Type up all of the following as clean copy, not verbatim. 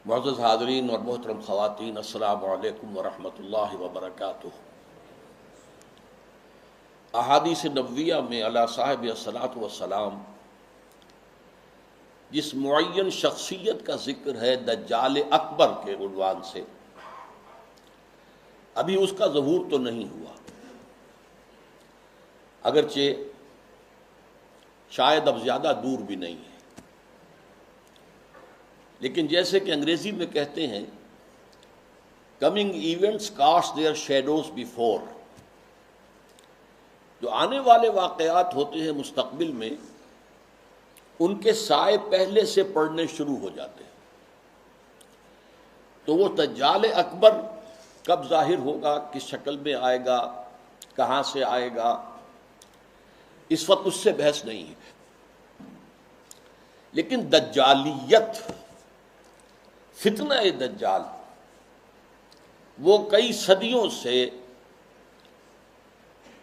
معزز حاضرین اور محترم خواتین، السلام علیکم ورحمۃ اللہ وبرکاتہ۔ احادیث نبویہ میں علی صاحب الصلاۃ والسلام جس معین شخصیت کا ذکر ہے دجال اکبر کے عنوان سے، ابھی اس کا ظہور تو نہیں ہوا، اگرچہ شاید اب زیادہ دور بھی نہیں ہے، لیکن جیسے کہ انگریزی میں کہتے ہیں coming events cost their shadows before, جو آنے والے واقعات ہوتے ہیں مستقبل میں ان کے سائے پہلے سے پڑنے شروع ہو جاتے ہیں۔ تو وہ دجال اکبر کب ظاہر ہوگا، کس شکل میں آئے گا، کہاں سے آئے گا، اس وقت اس سے بحث نہیں ہے، لیکن دجالیت، فتنہ دجال وہ کئی صدیوں سے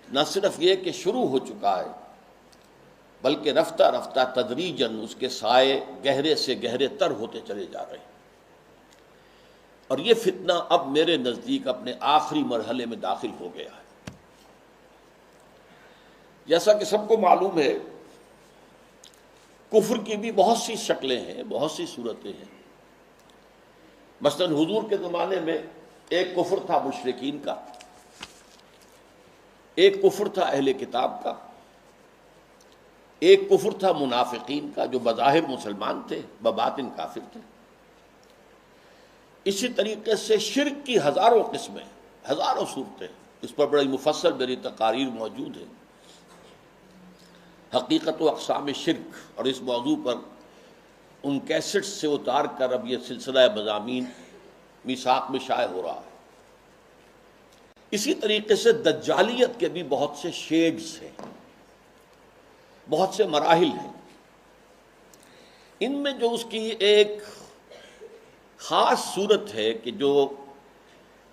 نہ صرف یہ کہ شروع ہو چکا ہے بلکہ رفتہ رفتہ تدریجاً اس کے سائے گہرے سے گہرے تر ہوتے چلے جا رہے ہیں، اور یہ فتنہ اب میرے نزدیک اپنے آخری مرحلے میں داخل ہو گیا ہے۔ جیسا کہ سب کو معلوم ہے کفر کی بھی بہت سی شکلیں ہیں، بہت سی صورتیں ہیں۔ مثلا حضور کے زمانے میں ایک کفر تھا مشرکین کا، ایک کفر تھا اہل کتاب کا، ایک کفر تھا منافقین کا جو بظاہر مسلمان تھے بباطن کافر تھے۔ اسی طریقے سے شرک کی ہزاروں قسمیں، ہزاروں صورتیں، اس پر بڑی مفصل میری تقاریر موجود ہے، حقیقت و اقسام شرک، اور اس موضوع پر ان کیسٹس سے اتار کر اب یہ سلسلہ مضامین میثاق میں شائع ہو رہا ہے۔ اسی طریقے سے دجالیت کے بھی بہت سے شیڈز ہیں، بہت سے مراحل ہیں۔ ان میں جو اس کی ایک خاص صورت ہے کہ جو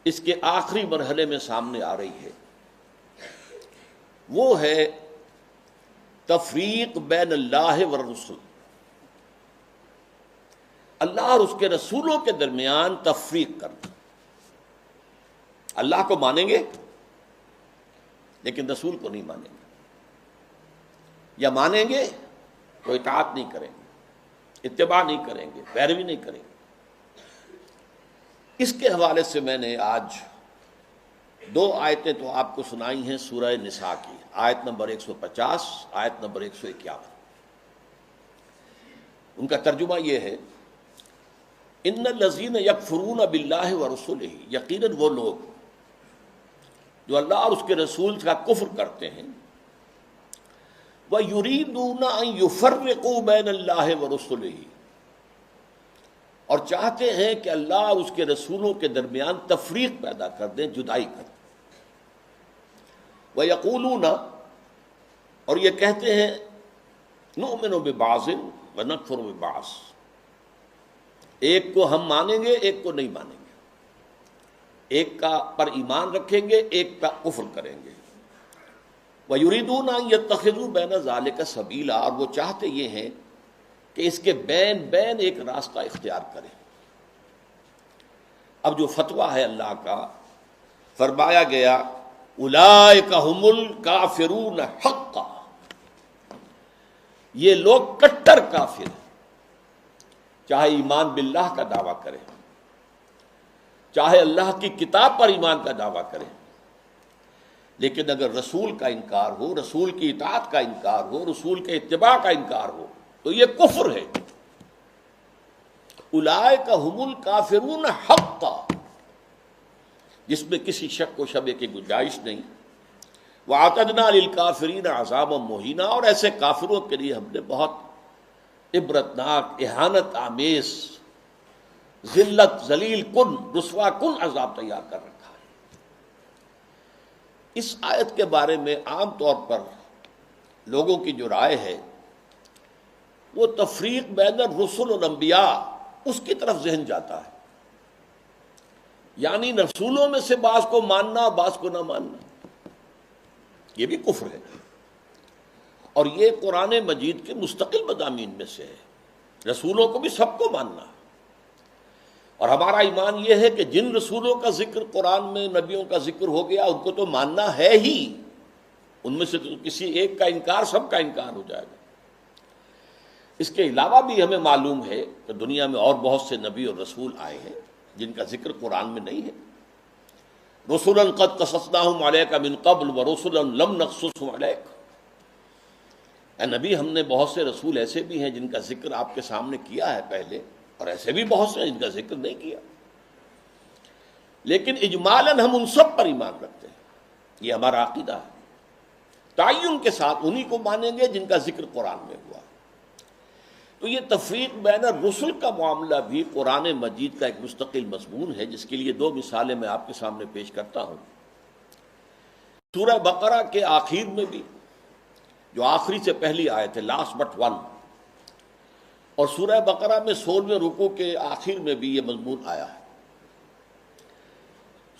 اس کے آخری مرحلے میں سامنے آ رہی ہے، وہ ہے تفریق بین اللہ والرسل، اللہ اور اس کے رسولوں کے درمیان تفریق کرنا۔ اللہ کو مانیں گے لیکن رسول کو نہیں مانیں گے، یا مانیں گے تو اطاعت نہیں کریں گے، اتباع نہیں کریں گے، پیروی نہیں کریں گے۔ اس کے حوالے سے میں نے آج دو آیتیں تو آپ کو سنائی ہیں سورہ نساء کی، آیت نمبر 150، آیت نمبر 151۔ ان کا ترجمہ یہ ہے، ان الذین یکفرون باللہ ورسلہ، یقیناً وہ لوگ جو اللہ اور اس کے رسول کا کفر کرتے ہیں، وَيُرِيدُونَ أَن يُفَرِّقُوا بَيْنَ اللَّهِ وَرُسُلِهِ، اور چاہتے ہیں کہ اللہ اور اس کے رسولوں کے درمیان تفریق پیدا کر دیں، جدائی کر دیں۔ وَيَقُولُونَ، اور یہ کہتے ہیں، نُؤْمِنُ بِبَعْضٍ وَنَكْفُرُ بِبَعْضٍ، ایک کو ہم مانیں گے ایک کو نہیں مانیں گے، ایک کا پر ایمان رکھیں گے ایک کا کفر کریں گے۔ وَيُرِيدُونَ أَن يَتَّخِذُوا بَيْنَ ذَلِكَ سَبِيلًا، اور وہ چاہتے یہ ہیں کہ اس کے بین بین ایک راستہ اختیار کریں۔ اب جو فتویٰ ہے اللہ کا، فرمایا گیا اولئک ھم الکافرون حقا، یہ لوگ کٹر کافر ہیں، چاہے ایمان باللہ کا دعویٰ کریں، چاہے اللہ کی کتاب پر ایمان کا دعویٰ کریں، لیکن اگر رسول کا انکار ہو، رسول کی اطاعت کا انکار ہو، رسول کے اتباع کا انکار ہو تو یہ کفر ہے۔ اولئک ھم الکافرون حقا، جس میں کسی شک و شبے کی گنجائش نہیں۔ وَأَعْتَدْنَا لِلْكَافِرِينَ عَذَابًا مُهِينًا، اور ایسے کافروں کے لیے ہم نے بہت عبرتناک، اہانت آمیز، ذلت، ذلیل کن، رسوا کن عذاب تیار کر رکھا ہے۔ اس آیت کے بارے میں عام طور پر لوگوں کی جو رائے ہے وہ تفریق بین الرسل والانبیاء، اس کی طرف ذہن جاتا ہے، یعنی رسولوں میں سے بعض کو ماننا بعض کو نہ ماننا، یہ بھی کفر ہے، اور یہ قرآن مجید کے مستقل مضامین میں سے ہے۔ رسولوں کو بھی سب کو ماننا، اور ہمارا ایمان یہ ہے کہ جن رسولوں کا ذکر قرآن میں نبیوں کا ذکر ہو گیا ان کو تو ماننا ہے ہی، ان میں سے تو کسی ایک کا انکار سب کا انکار ہو جائے گا۔ اس کے علاوہ بھی ہمیں معلوم ہے کہ دنیا میں اور بہت سے نبی اور رسول آئے ہیں جن کا ذکر قرآن میں نہیں ہے۔ رسولا قد قصصناہم علیک من قبل ورسلا لم نقصصہم علیک، اے نبی ہم نے بہت سے رسول ایسے بھی ہیں جن کا ذکر آپ کے سامنے کیا ہے پہلے، اور ایسے بھی بہت سے ہیں جن کا ذکر نہیں کیا، لیکن اجمالاً ہم ان سب پر ایمان رکھتے ہیں، یہ ہمارا عقیدہ ہے۔ تعین کے ساتھ انہی کو مانیں گے جن کا ذکر قرآن میں ہوا۔ تو یہ تفریق بین الرسل کا معاملہ بھی قرآن مجید کا ایک مستقل مضمون ہے، جس کے لیے دو مثالیں میں آپ کے سامنے پیش کرتا ہوں۔ سورہ بقرہ کے آخر میں بھی، جو آخری سے پہلی آیت ہے، لاسٹ بٹ ون، اور سورہ بقرہ میں 16ویں رکوع کے آخر میں بھی یہ مضمون آیا ہے۔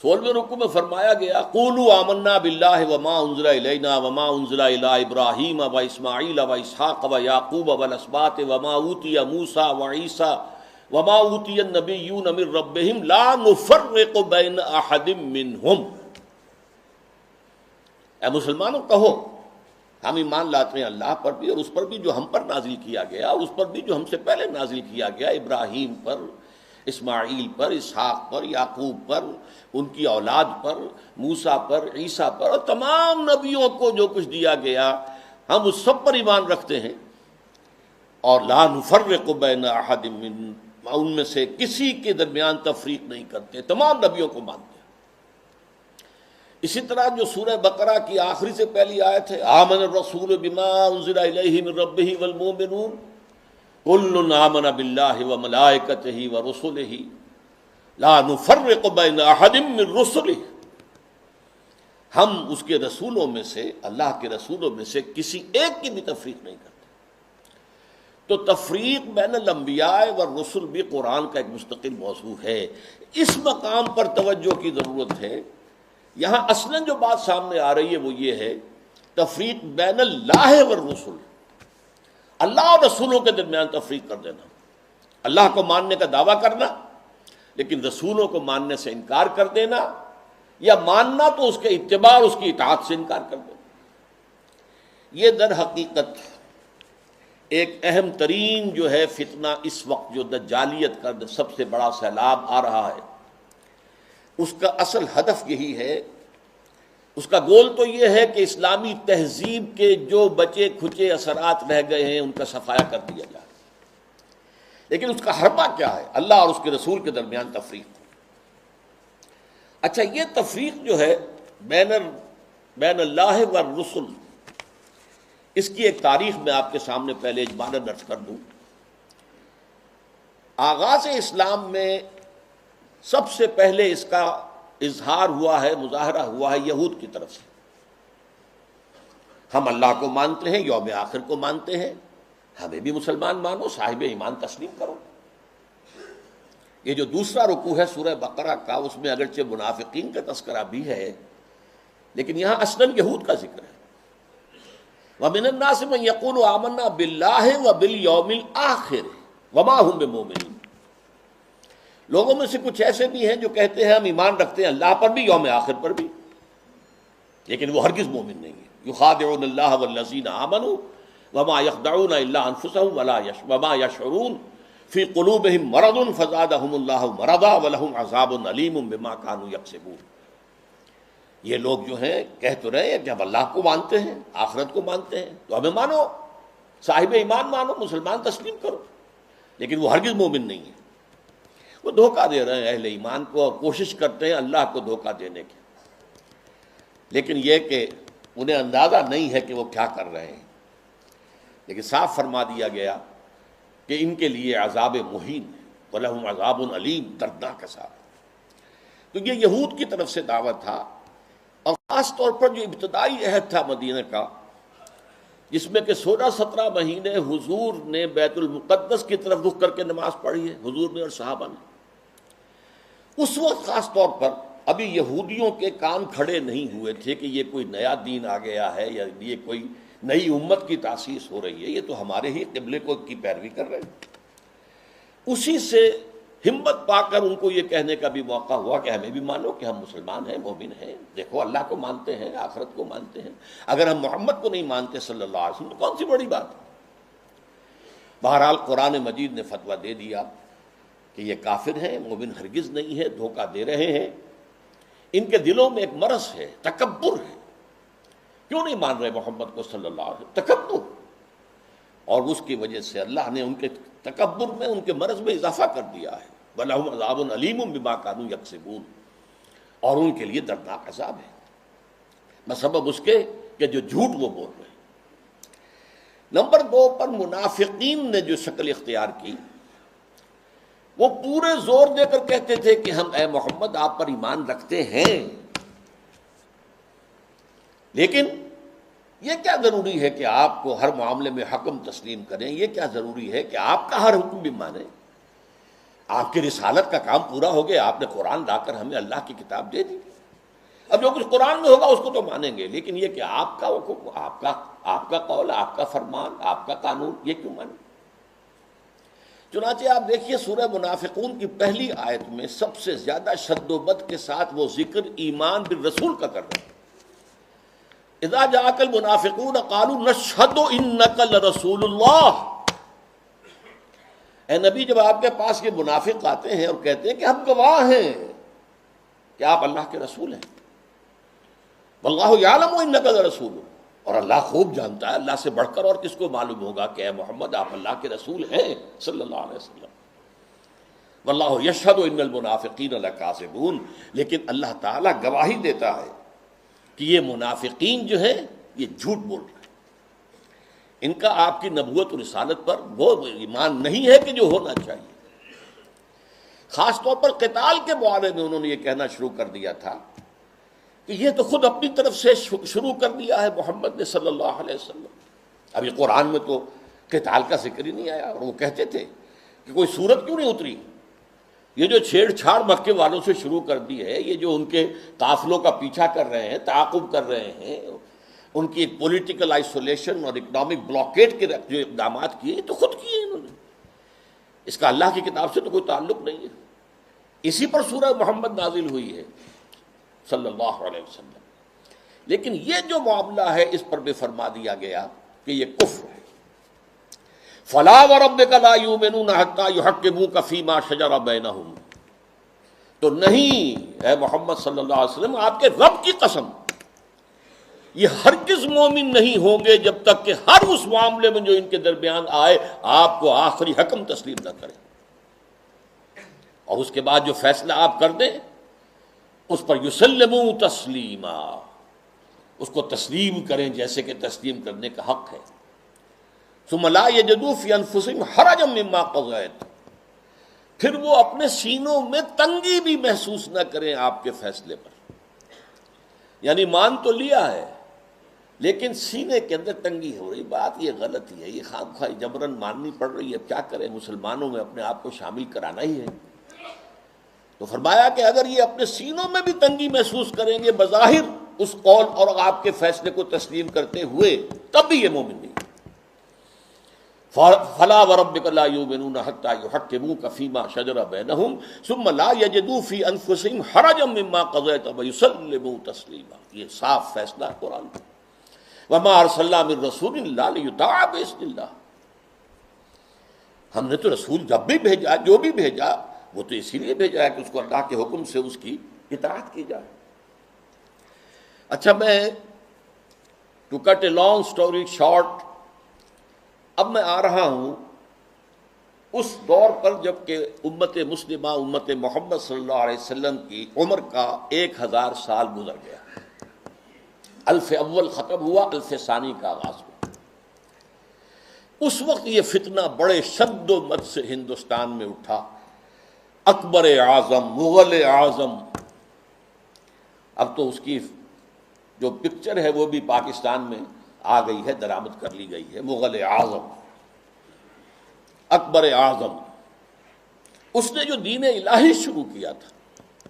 16ویں رکوع میں فرمایا گیا قولوا آمنا باللہ وما انزل الینا وما انزل الی ابراہیم و اسماعیل و اسحاق و یعقوب والاسباط وما اوتی موسیٰ و عیسیٰ وما اوتی النبیون من ربہم لا نفرق بین احد منہم۔ اے مسلمانوں کہو ہم ایمان لاتے ہیں اللہ پر بھی اور اس پر بھی جو ہم پر نازل کیا گیا، اور اس پر بھی جو ہم سے پہلے نازل کیا گیا، ابراہیم پر، اسماعیل پر، اسحاق پر، یعقوب پر، ان کی اولاد پر، موسیٰ پر، عیسیٰ پر، اور تمام نبیوں کو جو کچھ دیا گیا ہم اس سب پر ایمان رکھتے ہیں، اور لا نفرق بین احد من، ان میں سے کسی کے درمیان تفریق نہیں کرتے، تمام نبیوں کو مانتے ہیں۔ اسی طرح جو سورہ بقرہ کی آخری سے پہلی آیت ہے آمن الرسول بما انزل الیہ من ربہ والمؤمنون کل آمن باللہ وملائکتہ ورسلہ لا نفرق بین احد من رسلہ، ہم اس کے رسولوں میں سے، اللہ کے رسولوں میں سے کسی ایک کی بھی تفریق نہیں کرتے۔ تو تفریق بین الانبیاء والرسل بھی قرآن کا ایک مستقل موضوع ہے۔ اس مقام پر توجہ کی ضرورت ہے۔ یہاں اصلاً جو بات سامنے آ رہی ہے وہ یہ ہے تفریق بین اللہ والرسل، اللہ اور رسولوں کے درمیان تفریق کر دینا، اللہ کو ماننے کا دعویٰ کرنا لیکن رسولوں کو ماننے سے انکار کر دینا، یا ماننا تو اس کے اتباع اور اس کی اطاعت سے انکار کر دینا۔ یہ در حقیقت ایک اہم ترین جو ہے فتنہ اس وقت جو دجالیت کا سب سے بڑا سیلاب آ رہا ہے، اس کا اصل ہدف یہی ہے، اس کا گول تو یہ ہے کہ اسلامی تہذیب کے جو بچے کھچے اثرات رہ گئے ہیں ان کا صفایا کر دیا جائے، لیکن اس کا حربہ کیا ہے؟ اللہ اور اس کے رسول کے درمیان تفریق۔ اچھا، یہ تفریق جو ہے بین اللہ والرسل، اس کی ایک تاریخ میں آپ کے سامنے پہلے اجمالاً عرض کر دوں۔ آغاز اسلام میں سب سے پہلے اس کا اظہار ہوا ہے، مظاہرہ ہوا ہے یہود کی طرف سے۔ ہم اللہ کو مانتے ہیں، یوم آخر کو مانتے ہیں، ہمیں بھی مسلمان مانو، صاحب ایمان تسلیم کرو۔ یہ جو دوسرا رکوع ہے سورہ بقرہ کا، اس میں اگرچہ منافقین کا تذکرہ بھی ہے لیکن یہاں اصلاً یہود کا ذکر ہے۔ وَمِنَ النَّاسِ مَن يَقُولُ آمَنَّا بِاللَّهِ وَبِالْيَوْمِ الْآخِرِ وَمَا هُم بِمُؤْمِنِينَ، لوگوں میں سے کچھ ایسے بھی ہیں جو کہتے ہیں ہم ایمان رکھتے ہیں اللہ پر بھی، یوم آخر پر بھی، لیکن وہ ہرگز مومن نہیں ہے۔ یخادعون اللہ والذین آمنوا وما یخدعون الا انفسهم وما یشعرون فی قلوبہم مرض فزادہم اللہ مرضا ولہم عذاب علیم بما کانوا یکسبون۔ یہ لوگ جو ہیں کہہ تو رہے ہیں کہ ہم اللہ کو مانتے ہیں، آخرت کو مانتے ہیں، تو ہمیں مانو، صاحب ایمان مانو، مسلمان تسلیم کرو، لیکن وہ ہرگز مومن نہیں ہے۔ وہ دھوکہ دے رہے ہیں اہل ایمان کو اور کوشش کرتے ہیں اللہ کو دھوکہ دینے کی، لیکن یہ کہ انہیں اندازہ نہیں ہے کہ وہ کیا کر رہے ہیں۔ لیکن صاف فرما دیا گیا کہ ان کے لیے عذاب مہین وَلَهُمْ عَذَابٌ عَلِيمٌ، دردناک عذاب۔ تو یہ یہود کی طرف سے دعوت تھا، اور خاص طور پر جو ابتدائی عہد تھا مدینہ کا، جس میں کہ 16-17 مہینے حضور نے بیت المقدس کی طرف رخ کر کے نماز پڑھی ہے، حضور نے اور صحابہ نے۔ اس وقت خاص طور پر ابھی یہودیوں کے کان کھڑے نہیں ہوئے تھے کہ یہ کوئی نیا دین آ گیا ہے یا یہ کوئی نئی امت کی تاسیس ہو رہی ہے، یہ تو ہمارے ہی قبلے کو کی پیروی کر رہے ہیں۔ اسی سے ہمت پا کر ان کو یہ کہنے کا بھی موقع ہوا کہ ہمیں بھی مانو کہ ہم مسلمان ہیں، مومن ہیں، دیکھو اللہ کو مانتے ہیں، آخرت کو مانتے ہیں، اگر ہم محمد کو نہیں مانتے صلی اللہ علیہ وسلم تو کون سی بڑی بات ہے۔ بہرحال قرآن مجید نے فتویٰ دے دیا کہ یہ کافر ہیں، مومن ہرگز نہیں ہے، دھوکہ دے رہے ہیں، ان کے دلوں میں ایک مرض ہے، تکبر ہے۔ کیوں نہیں مان رہے محمد کو صلی اللہ علیہ وسلم؟ تکبر، اور اس کی وجہ سے اللہ نے ان کے تکبر میں، ان کے مرض میں اضافہ کر دیا ہے۔ وَلَهُمْ عَذَابٌ أَلِيمٌ بِمَا كَانُوا يَكْسِبُونَ، اور ان کے لیے دردناک عذاب ہے بسبب اس کے کہ جو جھوٹ وہ بول رہے ہیں۔ نمبر 2 پر منافقین نے جو شکل اختیار کی، وہ پورے زور دے کر کہتے تھے کہ ہم اے محمد آپ پر ایمان رکھتے ہیں، لیکن یہ کیا ضروری ہے کہ آپ کو ہر معاملے میں حکم تسلیم کریں؟ یہ کیا ضروری ہے کہ آپ کا ہر حکم بھی مانیں؟ آپ کی رسالت کا کام پورا ہو گیا، آپ نے قرآن لا کر ہمیں اللہ کی کتاب دے دی، اب جو کچھ قرآن میں ہوگا اس کو تو مانیں گے، لیکن یہ کہ آپ کا حکم، آپ کا قول، آپ کا فرمان، آپ کا قانون، یہ کیوں مانیں؟ چنانچہ آپ دیکھیے سورہ منافقون کی پہلی آیت میں سب سے زیادہ شد و بد کے ساتھ وہ ذکر ایمان بالرسول کا کر رہے ہیں۔ اذا جاءك المنافقون قالوا نشهد انك لرسول اللہ، اے نبی جب آپ کے پاس یہ منافق آتے ہیں اور کہتے ہیں کہ ہم گواہ ہیں کہ آپ اللہ کے رسول ہیں، واللہ یعلم انک لرسول، اور اللہ خوب جانتا ہے، اللہ سے بڑھ کر اور کس کو معلوم ہوگا کہ اے محمد آپ اللہ کے رسول ہیں صلی اللہ علیہ وسلم، واللہ یشہد ان المنافقین لکاذبون، لیکن اللہ تعالیٰ گواہی دیتا ہے کہ یہ منافقین جو ہیں یہ جھوٹ بول رہے ہیں، ان کا آپ کی نبوت و رسالت پر وہ ایمان نہیں ہے کہ جو ہونا چاہیے۔ خاص طور پر قتال کے بارے میں انہوں نے یہ کہنا شروع کر دیا تھا کہ یہ تو خود اپنی طرف سے شروع کر دیا ہے محمد نے صلی اللہ علیہ وسلم، ابھی قرآن میں تو قتال کا ذکر ہی نہیں آیا، اور وہ کہتے تھے کہ کوئی صورت کیوں نہیں اتری؟ یہ جو چھیڑ چھاڑ مکے والوں سے شروع کر دی ہے، یہ جو ان کے قافلوں کا پیچھا کر رہے ہیں، تعاقب کر رہے ہیں، ان کی ایک پولیٹیکل آئسولیشن اور اکنامک بلاکیٹ کے جو اقدامات کیے تو خود کیے انہوں نے، اس کا اللہ کی کتاب سے تو کوئی تعلق نہیں ہے۔ اسی پر سورہ محمد نازل ہوئی ہے صلی اللہ علیہ وسلم، لیکن یہ جو معاملہ ہے اس پر بھی فرما دیا گیا کہ یہ کفر ہے۔ فَلَا وَرَبِّكَ لَا يُؤْمِنُونَ حَتَّىٰ يُحَكِّمُوكَ فِي مَا شَجَرَ بَيْنَهُمْ، تو نہیں اے محمد صلی اللہ علیہ وسلم، آپ کے رب کی قسم، یہ ہرگز مومن نہیں ہوں گے جب تک کہ ہر اس معاملے میں جو ان کے درمیان آئے آپ کو آخری حکم تسلیم نہ کریں، اور اس کے بعد جو فیصلہ آپ کر دیں اس پر یسلموا تسلیما، اس کو تسلیم کریں جیسے کہ تسلیم کرنے کا حق ہے۔ ثم لا یجدوا فی انفسہم حرجا مما قضیت، پھر وہ اپنے سینوں میں تنگی بھی محسوس نہ کریں آپ کے فیصلے پر، یعنی مان تو لیا ہے لیکن سینے کے اندر تنگی ہو رہی، بات یہ غلط ہی ہے، یہ خام خواہ جبرن ماننی پڑ رہی ہے، کیا کریں، مسلمانوں میں اپنے آپ کو شامل کرانا ہی ہے۔ تو فرمایا کہ اگر یہ اپنے سینوں میں بھی تنگی محسوس کریں گے بظاہر اس قول اور آپ کے فیصلے کو تسلیم کرتے ہوئے، تب بھی یہ مومن نہیں۔ فَلَا وَرَبِّكَ لَا يُؤْمِنُونَ حَتَّىٰ يُحَكِّمُوكَ فِي مَا شَجَرَ بَيْنَهُمْ ثُمَّ لَا يَجِدُوا فِي أَنفُسِهِمْ حَرَجًا مِّمَّا قَضَيْتَ وَيُسَلِّمُوا تَسْلِيمًا، یہ صاف فیصلہ قرآن کا۔ وَمَا أَرْسَلْنَا مِن رَّسُولٍ إِلَّا لِيُطَاعَ بِإِذْنِ اللَّهِ، ہم نے تو رسول جب بھی بھیجا، جو بھی بھیجا، وہ تو اسی لیے بھیجا ہے کہ اس کو اللہ کے حکم سے اس کی اطاعت کی جائے۔ اچھا، میں to cut a long story short, اب میں آ رہا ہوں اس دور پر جب کہ امت مسلمہ، امت محمد صلی اللہ علیہ وسلم کی عمر کا 1000 سال گزر گیا، الف اول ختم ہوا، الف ثانی کا آغاز ہوا۔ اس وقت یہ فتنہ بڑے شد و مد سے ہندوستان میں اٹھا، اکبر اعظم، مغل اعظم، اب تو اس کی جو پکچر ہے وہ بھی پاکستان میں آ گئی ہے، درآمد کر لی گئی ہے، مغل اعظم، اکبر اعظم، اس نے جو دین الہی شروع کیا تھا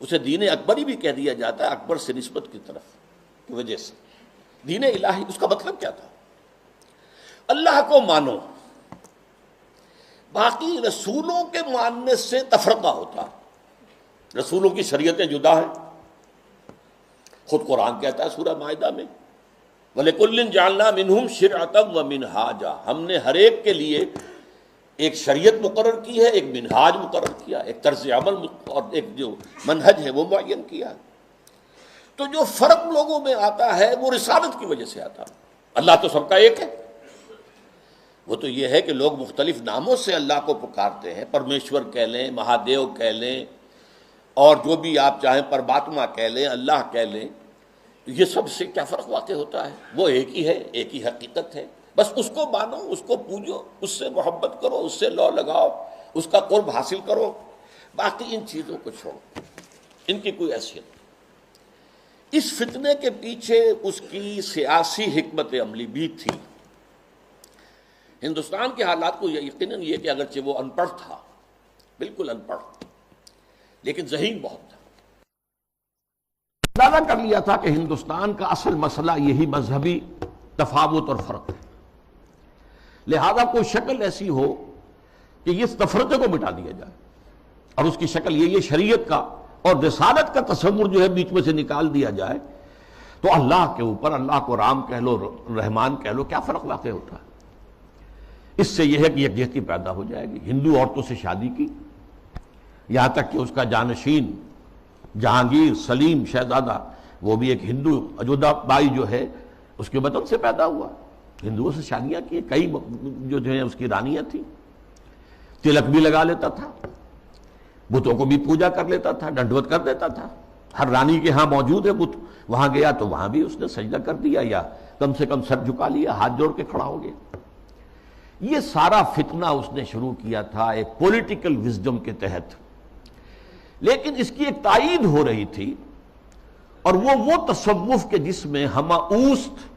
اسے دین اکبری بھی کہہ دیا جاتا ہے، اکبر سے نسبت کی طرف کی وجہ سے۔ دین الہی اس کا مطلب کیا تھا؟ اللہ کو مانو، باقی رسولوں کے ماننے سے تفرقہ ہوتا ہے، رسولوں کی شریعتیں جدا ہیں، خود قرآن کہتا ہے سورہ مائدہ میں وَلِكُلٍّ جَعَلْنَا مِنْهُمْ شِرْعَةً وَمِنْهَاجًا، ہم نے ہر ایک کے لیے ایک شریعت مقرر کی ہے، ایک منہاج مقرر کیا، ایک طرز عمل اور ایک جو منہج ہے وہ معین کیا۔ تو جو فرق لوگوں میں آتا ہے وہ رسالت کی وجہ سے آتا ہے۔ اللہ تو سب کا ایک ہے، وہ تو یہ ہے کہ لوگ مختلف ناموں سے اللہ کو پکارتے ہیں، پرمیشور کہہ لیں، مہادیو کہہ لیں، اور جو بھی آپ چاہیں پرماتما کہہ لیں، اللہ کہہ لیں، یہ سب سے کیا فرق واقع ہوتا ہے؟ وہ ایک ہی ہے، ایک ہی حقیقت ہے، بس اس کو مانو، اس کو پوجو، اس سے محبت کرو، اس سے لو لگاؤ، اس کا قرب حاصل کرو، باقی ان چیزوں کو چھوڑو، ان کی کوئی حیثیت نہیں۔ اس فتنے کے پیچھے اس کی سیاسی حکمت عملی بھی تھی۔ ہندوستان کے حالات کو یقیناً یہ کہ اگرچہ وہ ان پڑھ تھا، بالکل ان پڑھ، لیکن ذہین بہت تھا، اندازہ کر لیا تھا کہ ہندوستان کا اصل مسئلہ یہی مذہبی تفاوت اور فرق ہے، لہذا کوئی شکل ایسی ہو کہ اس تفرقے کو مٹا دیا جائے، اور اس کی شکل یہ شریعت کا اور رسالت کا تصور جو ہے بیچ میں سے نکال دیا جائے، تو اللہ کے اوپر اللہ کو رام کہہ لو، رحمان کہہ لو، کیا فرق واقع ہوتا ہے؟ اس سے یہ ہے کہ یکجہتی پیدا ہو جائے گی۔ ہندو عورتوں سے شادی کی، یہاں تک کہ اس کا جانشین جہانگیر سلیم شہزادہ، وہ بھی ایک ہندو، اجودھا بائی جو ہے اس کے وطن سے پیدا ہوا، ہندوؤں سے شادیاں کی، کئی جو ہیں اس کی رانیاں تھیں، تلک بھی لگا لیتا تھا، بتوں کو بھی پوجا کر لیتا تھا، ڈنڈوت کر دیتا تھا، ہر رانی کے ہاں موجود ہے بت، وہاں گیا تو وہاں بھی اس نے سجدہ کر دیا، یا کم سے کم سر جھکا لیا، ہاتھ جوڑ کے کھڑا ہو گیا۔ یہ سارا فتنہ اس نے شروع کیا تھا ایک پولیٹیکل وزڈم کے تحت، لیکن اس کی ایک تائید ہو رہی تھی، اور وہ تصوف کے جس میں ہمہ اوست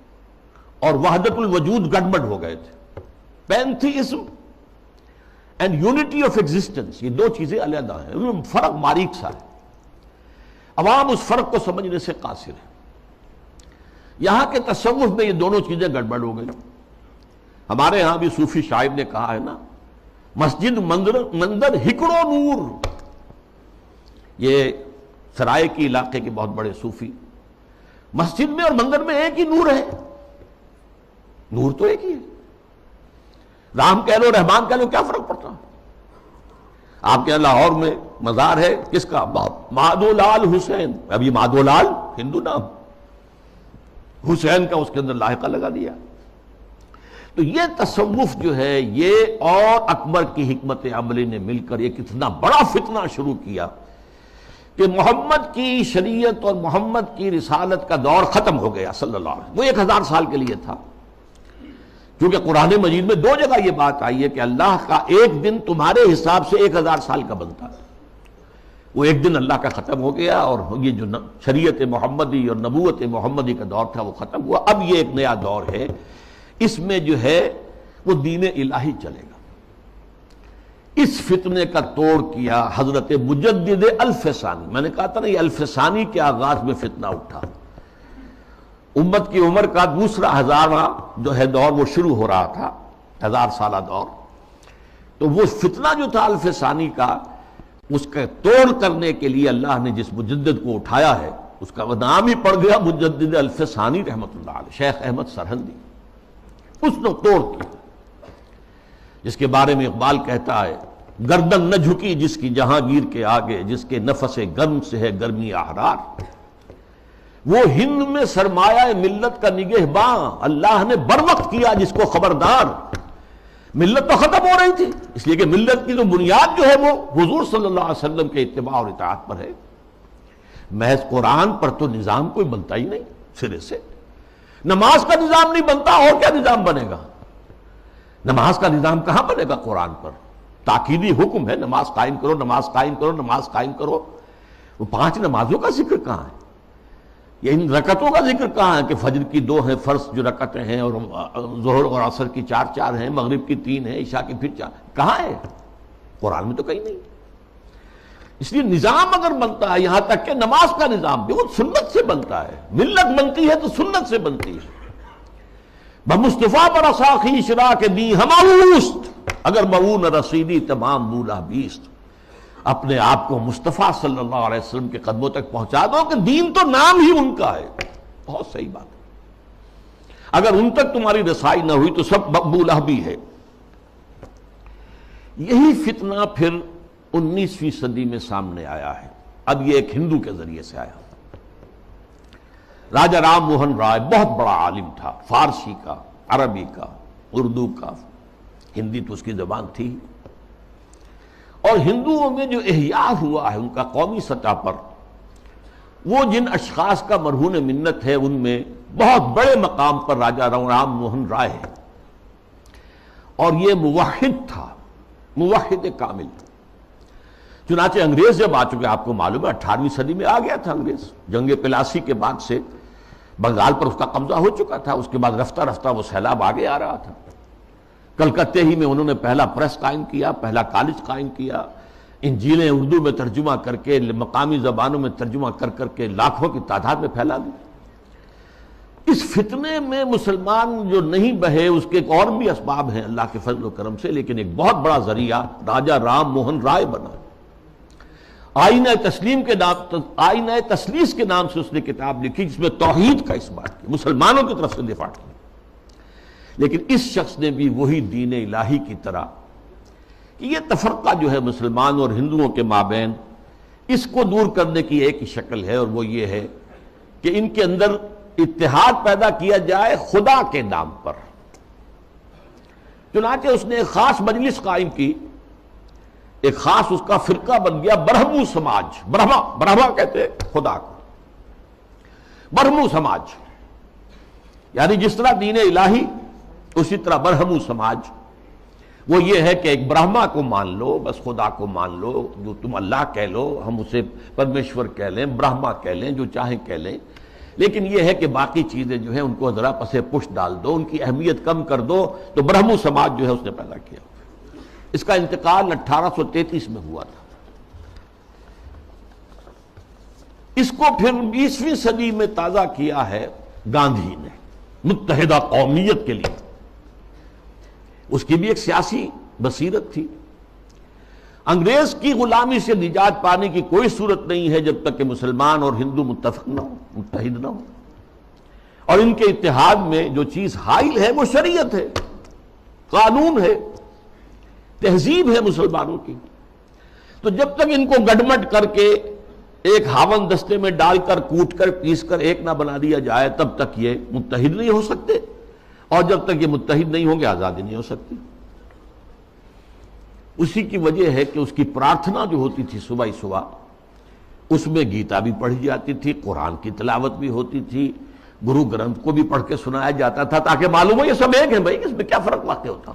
اور وحدت الوجود گڑبڑ ہو گئے تھے۔ Pantheism and unity of existence, یہ دو چیزیں علیحدہ ہیں، ان میں فرق باریک سا ہے، عوام اس فرق کو سمجھنے سے قاصر ہے۔ یہاں کے تصوف میں یہ دونوں چیزیں گڑبڑ ہو گئی۔ ہمارے ہاں بھی صوفی شاعر نے کہا ہے نا، مسجد مندر ہکڑو نور، یہ سرائے کی علاقے کے بہت بڑے صوفی، مسجد میں اور مندر میں ایک ہی نور ہے، نور تو ایک ہی ہے، رام کہہ لو رحمان کہہ لو، کیا فرق پڑتا؟ آپ کے یہاں لاہور میں مزار ہے کس کا؟ مادھو لال حسین، اب یہ مادھو لال ہندو نام، حسین کا اس کے اندر لاحقہ لگا دیا۔ تو یہ تصوف جو ہے یہ اور اکبر کی حکمت عملی نے مل کر ایک اتنا بڑا فتنہ شروع کیا کہ محمد کی شریعت اور محمد کی رسالت کا دور ختم ہو گیا صلی اللہ علیہ وسلم۔ وہ 1000 سال کے لیے تھا، کیونکہ قرآن مجید میں 2 جگہ یہ بات آئی ہے کہ اللہ کا ایک دن تمہارے حساب سے 1000 سال کا بنتا ہے۔ وہ ایک دن اللہ کا ختم ہو گیا، اور یہ جو شریعت محمدی اور نبوت محمدی کا دور تھا وہ ختم ہوا۔ اب یہ ایک نیا دور ہے، اس میں جو ہے وہ دین الہی چلے گا۔ اس فتنے کا توڑ کیا حضرت مجدد الف ثانی۔ میں نے کہا تھا نا یہ الف ثانی کے آغاز میں فتنہ اٹھا، امت کی عمر کا دوسرا 1000واں جو ہے دور وہ شروع ہو رہا تھا، 1000 سالہ دور۔ تو وہ فتنہ جو تھا الف ثانی کا، اس کا توڑ کرنے کے لیے اللہ نے جس مجدد کو اٹھایا ہے اس کا نام ہی پڑ گیا مجدد الف ثانی رحمۃ اللہ علیہ، شیخ احمد سرہندی۔ اس نے توڑ کیا، جس کے بارے میں اقبال کہتا ہے، گردن نہ جھکی جس کی جہانگیر کے آگے، جس کے نفس گرم سے ہے گرمی احرار۔ وہ ہند میں سرمایہ ملت کا نگہباں، اللہ نے بر وقت کیا جس کو خبردار۔ ملت تو ختم ہو رہی تھی، اس لیے کہ ملت کی جو بنیاد جو ہے وہ حضور صلی اللہ علیہ وسلم کے اتباع اور اطاعت پر ہے۔ محض قرآن پر تو نظام کوئی بنتا ہی نہیں سرے سے، نماز کا نظام نہیں بنتا، اور کیا نظام بنے گا؟ نماز کا نظام کہاں بنے گا قرآن پر؟ تاکیدی حکم ہے، نماز قائم کرو، نماز قائم کرو، نماز قائم کرو۔ وہ 5 نمازوں کا ذکر کہاں ہے؟ یہ ان رکعتوں کا ذکر کہاں ہے کہ فجر کی 2 ہیں فرض جو رکعتیں ہیں، اور ظہر اور عصر کی 4 ہیں، مغرب کی 3 ہیں، عشاء کی پھر 4؟ کہاں ہے؟ قرآن میں تو کہیں نہیں۔ اس لیے نظام اگر بنتا ہے، یہاں تک کہ نماز کا نظام بھی وہ سنت سے بنتا ہے، ملت بنتی ہے تو سنت سے بنتی ہے۔ بمصطفیٰ پر اساخی شراک دی ہمہ اوست، اگر مؤون رسیدی تمام بولا بیست، اپنے آپ کو مصطفیٰ صلی اللہ علیہ وسلم کے قدموں تک پہنچا دو کہ دین تو نام ہی ان کا ہے۔ بہت صحیح بات ہے، اگر ان تک تمہاری رسائی نہ ہوئی تو سب مقبولہ بھی ہے۔ یہی فتنہ پھر 19ویں صدی میں سامنے آیا ہے۔ اب یہ ایک ہندو کے ذریعے سے آیا۔ راجہ رام موہن رائے بہت بڑا عالم تھا، فارسی کا، عربی کا، اردو کا، ہندی تو اس کی زبان تھی، اور ہندوؤں میں جو احیاء ہوا ہے ان کا قومی سطح پر، وہ جن اشخاص کا مرہون منت ہے ان میں بہت بڑے مقام پر راجہ رام موہن رائے ہے، اور یہ موحد تھا، موحد کامل۔ چنانچہ انگریز جب آ چکے، آپ کو معلوم ہے 18ویں صدی میں آ گیا تھا انگریز، جنگ پلاسی کے بعد سے بنگال پر اس کا قبضہ ہو چکا تھا، اس کے بعد رفتہ رفتہ وہ سیلاب آگے آ رہا تھا۔ کلکتے ہی میں انہوں نے پہلا پریس قائم کیا، پہلا کالج قائم کیا، انجیلیں اردو میں ترجمہ کر کے، مقامی زبانوں میں ترجمہ کر کر کے لاکھوں کی تعداد میں پھیلا دی۔ اس فتنے میں مسلمان جو نہیں بہے، اس کے ایک اور بھی اسباب ہیں اللہ کے فضل و کرم سے، لیکن ایک بہت بڑا ذریعہ راجہ رام موہن رائے بنا۔ آئینہ تسلیم کے نام، آئینہ تسلیس کے نام سے اس نے کتاب لکھی جس میں توحید کا اس بات کی، مسلمانوں کی طرف سے دفاع کی۔ لیکن اس شخص نے بھی وہی دین الہی کی طرح کہ یہ تفرقہ جو ہے مسلمان اور ہندوؤں کے مابین، اس کو دور کرنے کی ایک ہی شکل ہے، اور وہ یہ ہے کہ ان کے اندر اتحاد پیدا کیا جائے خدا کے نام پر۔ چنانچہ اس نے ایک خاص مجلس قائم کی، ایک خاص اس کا فرقہ بن گیا برہمو سماج۔ برہما کہتے ہیں خدا کو، برہمو سماج، یعنی جس طرح دین الہی اسی طرح برہمو سماج، وہ یہ ہے کہ ایک برہما کو مان لو، بس خدا کو مان لو، جو تم اللہ کہہ لو، ہم اسے پرمیشور کہہ لیں، برہما کہہ لیں، جو چاہیں کہہ لیں، لیکن یہ ہے کہ باقی چیزیں جو ہیں ان کو ذرا پسے پش ڈال دو، ان کی اہمیت کم کر دو۔ تو برہمو سماج جو ہے اس نے پیدا کیا۔ اس کا انتقال 1833 میں ہوا تھا۔ اس کو پھر 20ویں صدی میں تازہ کیا ہے گاندھی نے، متحدہ قومیت کے لیے۔ اس کی بھی ایک سیاسی بصیرت تھی۔ انگریز کی غلامی سے نجات پانے کی کوئی صورت نہیں ہے جب تک کہ مسلمان اور ہندو متفق نہ ہو، متحد نہ ہو، اور ان کے اتحاد میں جو چیز حائل ہے وہ شریعت ہے، قانون ہے، تہذیب ہے مسلمانوں کی۔ تو جب تک ان کو گڈمٹ کر کے ایک ہاون دستے میں ڈال کر، کوٹ کر، پیس کر ایک نہ بنا دیا جائے، تب تک یہ متحد نہیں ہو سکتے، اور جب تک یہ متحد نہیں ہوں گے آزادی نہیں ہو سکتی۔ اسی کی وجہ ہے کہ اس کی پرارتھنا جو ہوتی تھی صبح ہی صبح، اس میں گیتا بھی پڑھی جاتی تھی، قرآن کی تلاوت بھی ہوتی تھی، گرو گرنتھ کو بھی پڑھ کے سنایا جاتا تھا، تاکہ معلوم ہو یہ سب ایک ہیں بھائی، اس میں کیا فرق واقع ہوتا۔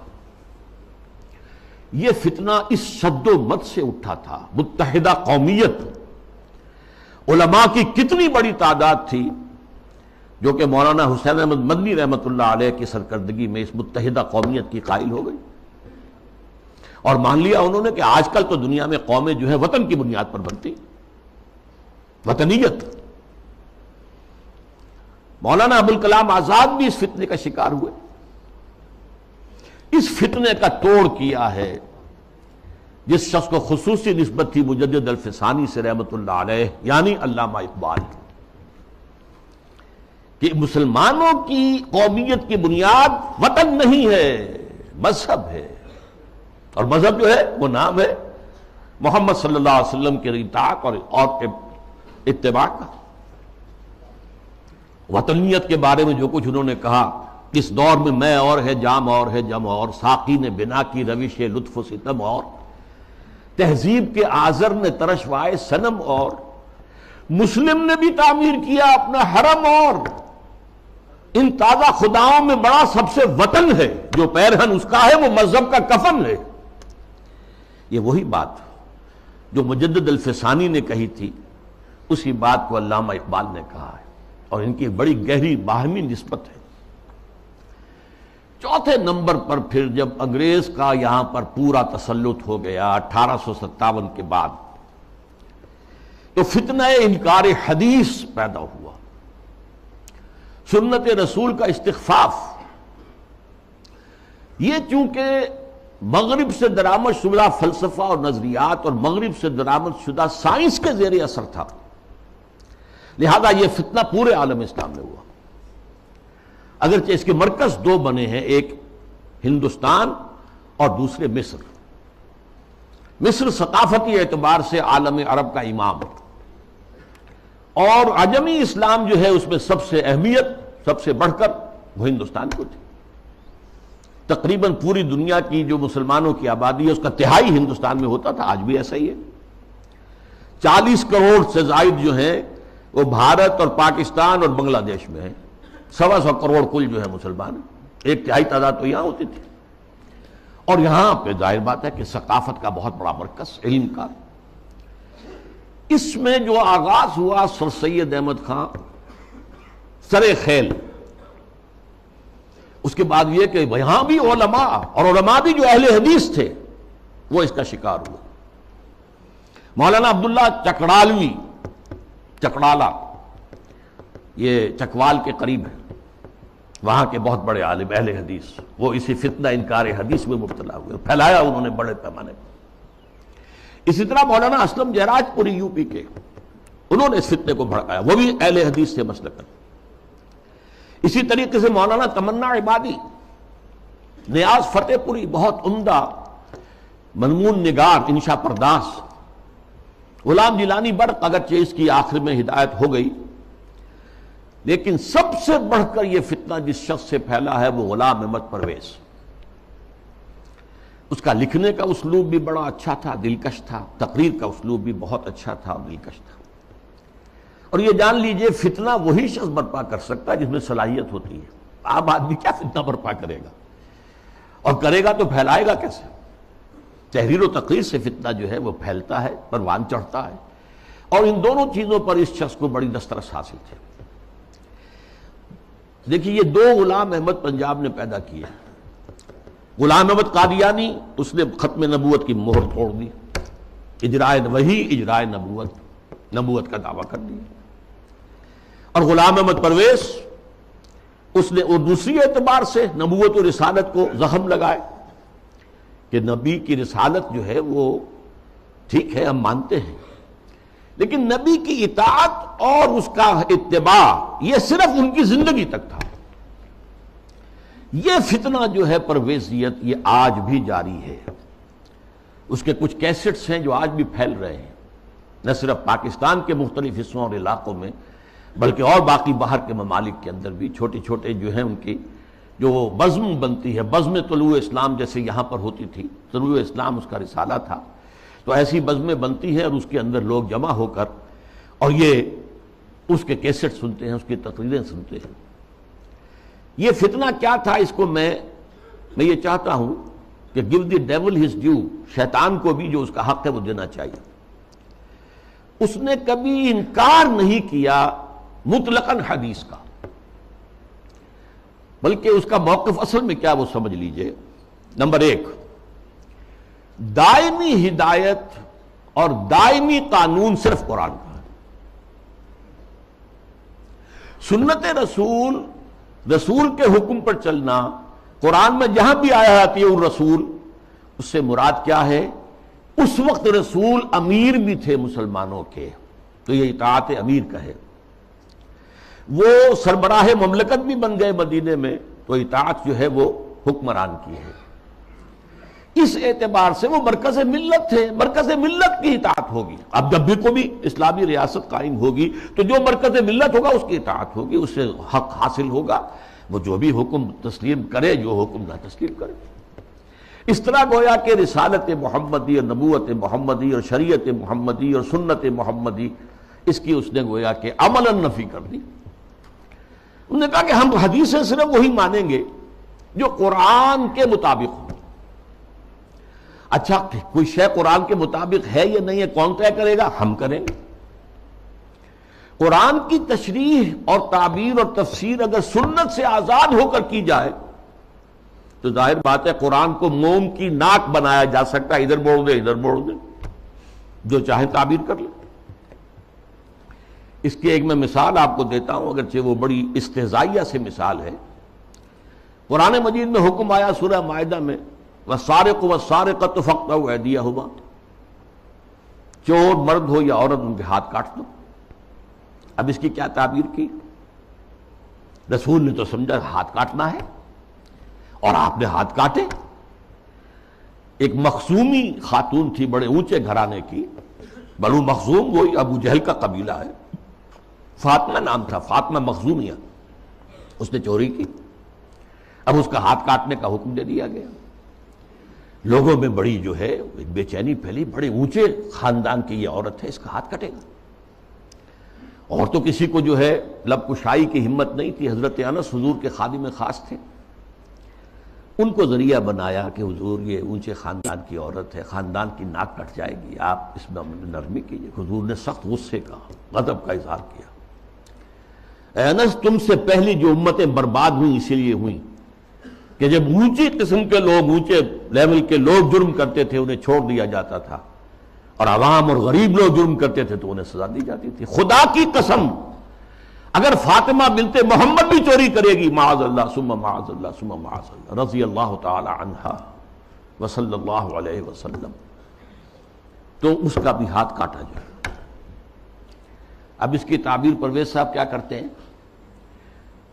یہ فتنہ اس شد و مت سے اٹھا تھا، متحدہ قومیت۔ علماء کی کتنی بڑی تعداد تھی جو کہ مولانا حسین احمد مدنی رحمۃ اللہ علیہ کی سرکردگی میں اس متحدہ قومیت کی قائل ہو گئی، اور مان لیا انہوں نے کہ آج کل تو دنیا میں قومیں جو ہے وطن کی بنیاد پر بنتی، وطنیت۔ مولانا ابوالکلام آزاد بھی اس فتنے کا شکار ہوئے۔ اس فتنے کا توڑ کیا ہے جس شخص کو خصوصی نسبت تھی مجدد الفسانی سے رحمۃ اللہ علیہ، یعنی علامہ اقبال، کہ مسلمانوں کی قومیت کی بنیاد وطن نہیں ہے، مذہب ہے، اور مذہب جو ہے وہ نام ہے محمد صلی اللہ علیہ وسلم کے اطاعت اور اتباع کا۔ وطنیت کے بارے میں جو کچھ انہوں نے کہا، اس دور میں میں اور ہے، جام اور ہے، جم اور، ساقی نے بنا کی روش لطف و ستم اور، تہذیب کے آذر نے ترشوائے صنم اور، مسلم نے بھی تعمیر کیا اپنا حرم اور، ان تازہ خداؤں میں بڑا سب سے وطن ہے، جو پیرہن اس کا ہے وہ مذہب کا کفن ہے۔ یہ وہی بات جو مجدد الفسانی نے کہی تھی، اسی بات کو علامہ اقبال نے کہا ہے، اور ان کی بڑی گہری باہمی نسبت ہے۔ چوتھے نمبر پر پھر جب انگریز کا یہاں پر پورا تسلط ہو گیا 1857 کے بعد، تو فتنہ انکار حدیث پیدا ہوا، سنت رسول کا استخفاف۔ یہ چونکہ مغرب سے درآمد شدہ فلسفہ اور نظریات اور مغرب سے درآمد شدہ سائنس کے زیر اثر تھا، لہذا یہ فتنہ پورے عالم اسلام میں ہوا، اگرچہ اس کے مرکز دو بنے ہیں، ایک ہندوستان اور دوسرے مصر۔ مصر ثقافتی اعتبار سے عالم عرب کا امام، اور عجمی اسلام جو ہے اس میں سب سے اہمیت، سب سے بڑھ کر وہ ہندوستان کو تھی۔ تقریباً پوری دنیا کی جو مسلمانوں کی آبادی ہے اس کا تہائی ہندوستان میں ہوتا تھا، آج بھی ایسا ہی ہے۔ 40 کروڑ سے زائد جو ہیں وہ بھارت اور پاکستان اور بنگلہ دیش میں ہیں، 125 کروڑ کل جو ہے مسلمان ہیں، 1/3 تعداد تو یہاں ہوتی تھی۔ اور یہاں پہ ظاہر بات ہے کہ ثقافت کا بہت بڑا مرکز، علم کا۔ اس میں جو آغاز ہوا سر سید احمد خان سر خیل، اس کے بعد یہ کہ یہاں بھی علماء، اور علماء بھی جو اہل حدیث تھے، وہ اس کا شکار ہوئے۔ مولانا عبداللہ چکڑالوی، چکڑالہ یہ چکوال کے قریب ہے، وہاں کے بہت بڑے عالم اہل حدیث، وہ اسی فتنہ انکار حدیث میں مبتلا ہوئے، پھیلایا انہوں نے بڑے پیمانے پر۔ اسی طرح مولانا اسلم جہراج پوری یو پی کے، انہوں نے اس فتنے کو بھڑکایا، وہ بھی اہل حدیث سے مسلکن۔ اسی طریقے سے مولانا تمنا عبادی، نیاز فتح پوری، بہت عمدہ مضمون نگار، انشا پرداس۔ غلام جیلانی برق، اگرچہ اس کی آخر میں ہدایت ہو گئی، لیکن سب سے بڑھ کر یہ فتنہ جس شخص سے پھیلا ہے وہ غلام احمد پرویز۔ اس کا لکھنے کا اسلوب بھی بڑا اچھا تھا، دلکش تھا، تقریر کا اسلوب بھی بہت اچھا تھا اور دلکش تھا۔ اور یہ جان لیجئے فتنہ وہی شخص برپا کر سکتا ہے جس میں صلاحیت ہوتی ہے۔ عام آدمی کیا فتنہ برپا کرے گا، اور کرے گا تو پھیلائے گا کیسے؟ تحریر و تقریر سے فتنہ جو ہے وہ پھیلتا ہے، پروان چڑھتا ہے، اور ان دونوں چیزوں پر اس شخص کو بڑی دسترس حاصل تھی۔ دیکھیے یہ دو غلام احمد پنجاب نے پیدا کیے۔ غلام احمد قادیانی، اس نے ختم نبوت کی مہر توڑ دی، اجرائے وحی، اجرائے نبوت کا دعویٰ کر دیا۔ اور غلام احمد پرویز، اس نے دوسری اعتبار سے نبوت و رسالت کو زخم لگائے کہ نبی کی رسالت جو ہے وہ ٹھیک ہے، ہم مانتے ہیں، لیکن نبی کی اطاعت اور اس کا اتباع یہ صرف ان کی زندگی تک تھا۔ یہ فتنہ جو ہے پرویزیت، یہ آج بھی جاری ہے۔ اس کے کچھ کیسٹس ہیں جو آج بھی پھیل رہے ہیں، نہ صرف پاکستان کے مختلف حصوں اور علاقوں میں، بلکہ اور باقی باہر کے ممالک کے اندر بھی چھوٹے چھوٹے جو ہیں ان کی جو بزم بنتی ہے، بزم طلوع اسلام جیسے یہاں پر ہوتی تھی، طلوع اسلام اس کا رسالہ تھا، تو ایسی بزمیں بنتی ہیں اور اس کے اندر لوگ جمع ہو کر اور یہ اس کے کیسٹ سنتے ہیں، اس کی تقریریں سنتے ہیں۔ یہ فتنہ کیا تھا، اس کو میں یہ چاہتا ہوں کہ give the devil his due، شیطان کو بھی جو اس کا حق ہے وہ دینا چاہیے۔ اس نے کبھی انکار نہیں کیا مطلقاً حدیث کا، بلکہ اس کا موقف اصل میں کیا وہ سمجھ لیجئے۔ نمبر 1، دائمی ہدایت اور دائمی قانون صرف قرآن کا ہے۔ سنت رسول کے حکم پر چلنا، قرآن میں جہاں بھی آیا ہے الرسول، اس سے مراد کیا ہے؟ اس وقت رسول امیر بھی تھے مسلمانوں کے، تو یہ اطاعت امیر کا ہے۔ وہ سربراہ مملکت بھی بن گئے مدینے میں، تو اطاعت جو ہے وہ حکمران کی ہے۔ اس اعتبار سے وہ مرکز ملت تھے، مرکز ملت کی اطاعت ہوگی۔ اب جب بھی کوئی اسلامی ریاست قائم ہوگی تو جو مرکز ملت ہوگا اس کی اطاعت ہوگی، اس سے حق حاصل ہوگا، وہ جو بھی حکم تسلیم کرے، جو حکم نہ تسلیم کرے۔ اس طرح گویا کہ رسالت محمدی اور نبوت محمدی اور شریعت محمدی اور سنت محمدی، اس کی اس نے گویا کہ عملاً نفی کر دی۔ انہوں نے کہا کہ ہم حدیثیں صرف وہی مانیں گے جو قرآن کے مطابق ہو۔ اچھا کوئی شے قرآن کے مطابق ہے یا نہیں ہے کون طے کرے گا؟ ہم کریں گے۔ قرآن کی تشریح اور تعبیر اور تفسیر اگر سنت سے آزاد ہو کر کی جائے تو ظاہر بات ہے قرآن کو موم کی ناک بنایا جا سکتا ہے، ادھر موڑ دے ادھر موڑ دے، جو چاہے تعبیر کر لے۔ اس کی ایک میں مثال آپ کو دیتا ہوں، اگرچہ وہ بڑی استہزائیہ سے مثال ہے۔ قرآن مجید میں حکم آیا سورہ مائدہ میں والسارق والسارقۃ فاقطعوا ایدیہما، چور مرد ہو یا عورت ان کے ہاتھ کاٹ دو۔ اب اس کی کیا تعبیر کی؟ رسول نے تو سمجھا ہاتھ کاٹنا ہے اور آپ نے ہاتھ کاٹے۔ ایک مخزومی خاتون تھی بڑے اونچے گھرانے کی، بنو مخزوم، وہی ابو جہل کا قبیلہ ہے، فاطمہ نام تھا، فاطمہ مخزومیہ، اس نے چوری کی، اب اس کا ہاتھ کاٹنے کا حکم دے دیا گیا۔ لوگوں میں بڑی جو ہے بے چینی پھیلی، بڑے اونچے خاندان کی یہ عورت ہے، اس کا ہاتھ کٹے گا۔ اور تو کسی کو جو ہے لب کشائی کی ہمت نہیں تھی، حضرت انس حضور کے خادم خاص تھے، ان کو ذریعہ بنایا کہ حضور یہ اونچے خاندان کی عورت ہے، خاندان کی ناک کٹ جائے گی، آپ اس میں نرمی کیجیے۔ حضور نے سخت غصے کا، غضب کا اظہار کیا۔ اے انس، تم سے پہلی جو امتیں برباد ہوئیں اسی لیے ہوئیں کہ جب اونچی قسم کے لوگ، اونچے لیول کے لوگ جرم کرتے تھے انہیں چھوڑ دیا جاتا تھا، اور عوام اور غریب لوگ جرم کرتے تھے تو انہیں سزا دی جاتی تھی۔ خدا کی قسم اگر فاطمہ بنت محمد بھی چوری کرے گی، معاذ اللہ ثم معاذ اللہ ثم معاذ اللہ، رضی اللہ تعالی عنہا وصلی اللہ علیہ وسلم، تو اس کا بھی ہاتھ کاٹا جائے۔ اب اس کی تعبیر پرویز صاحب کیا کرتے ہیں؟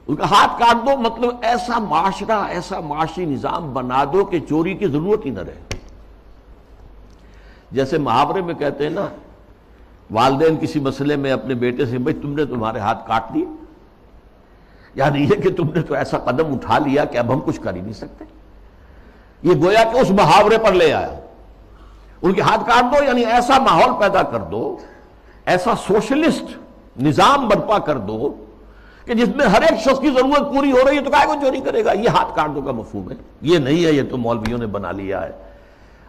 ان کا ہاتھ کاٹ دو مطلب ایسا معاشرہ، ایسا معاشی نظام بنا دو کہ چوری کی ضرورت ہی نہ رہے۔ جیسے محاورے میں کہتے ہیں نا، والدین کسی مسئلے میں اپنے بیٹے سے، بھائی تم نے تمہارے ہاتھ کاٹ دیے، یعنی یہ کہ تم نے تو ایسا قدم اٹھا لیا کہ اب ہم کچھ کر ہی نہیں سکتے۔ یہ گویا کہ اس محاورے پر لے آیا، ان کے ہاتھ کاٹ دو، یعنی ایسا ماحول پیدا کر دو، ایسا سوشلسٹ نظام برپا کر دو کہ جس میں ہر ایک شخص کی ضرورت پوری ہو رہی ہے تو کائے کو چوری کرے گا۔ یہ ہاتھ کاٹ دو کا مفہوم ہے، یہ نہیں ہے، یہ تو مولویوں نے بنا لیا ہے،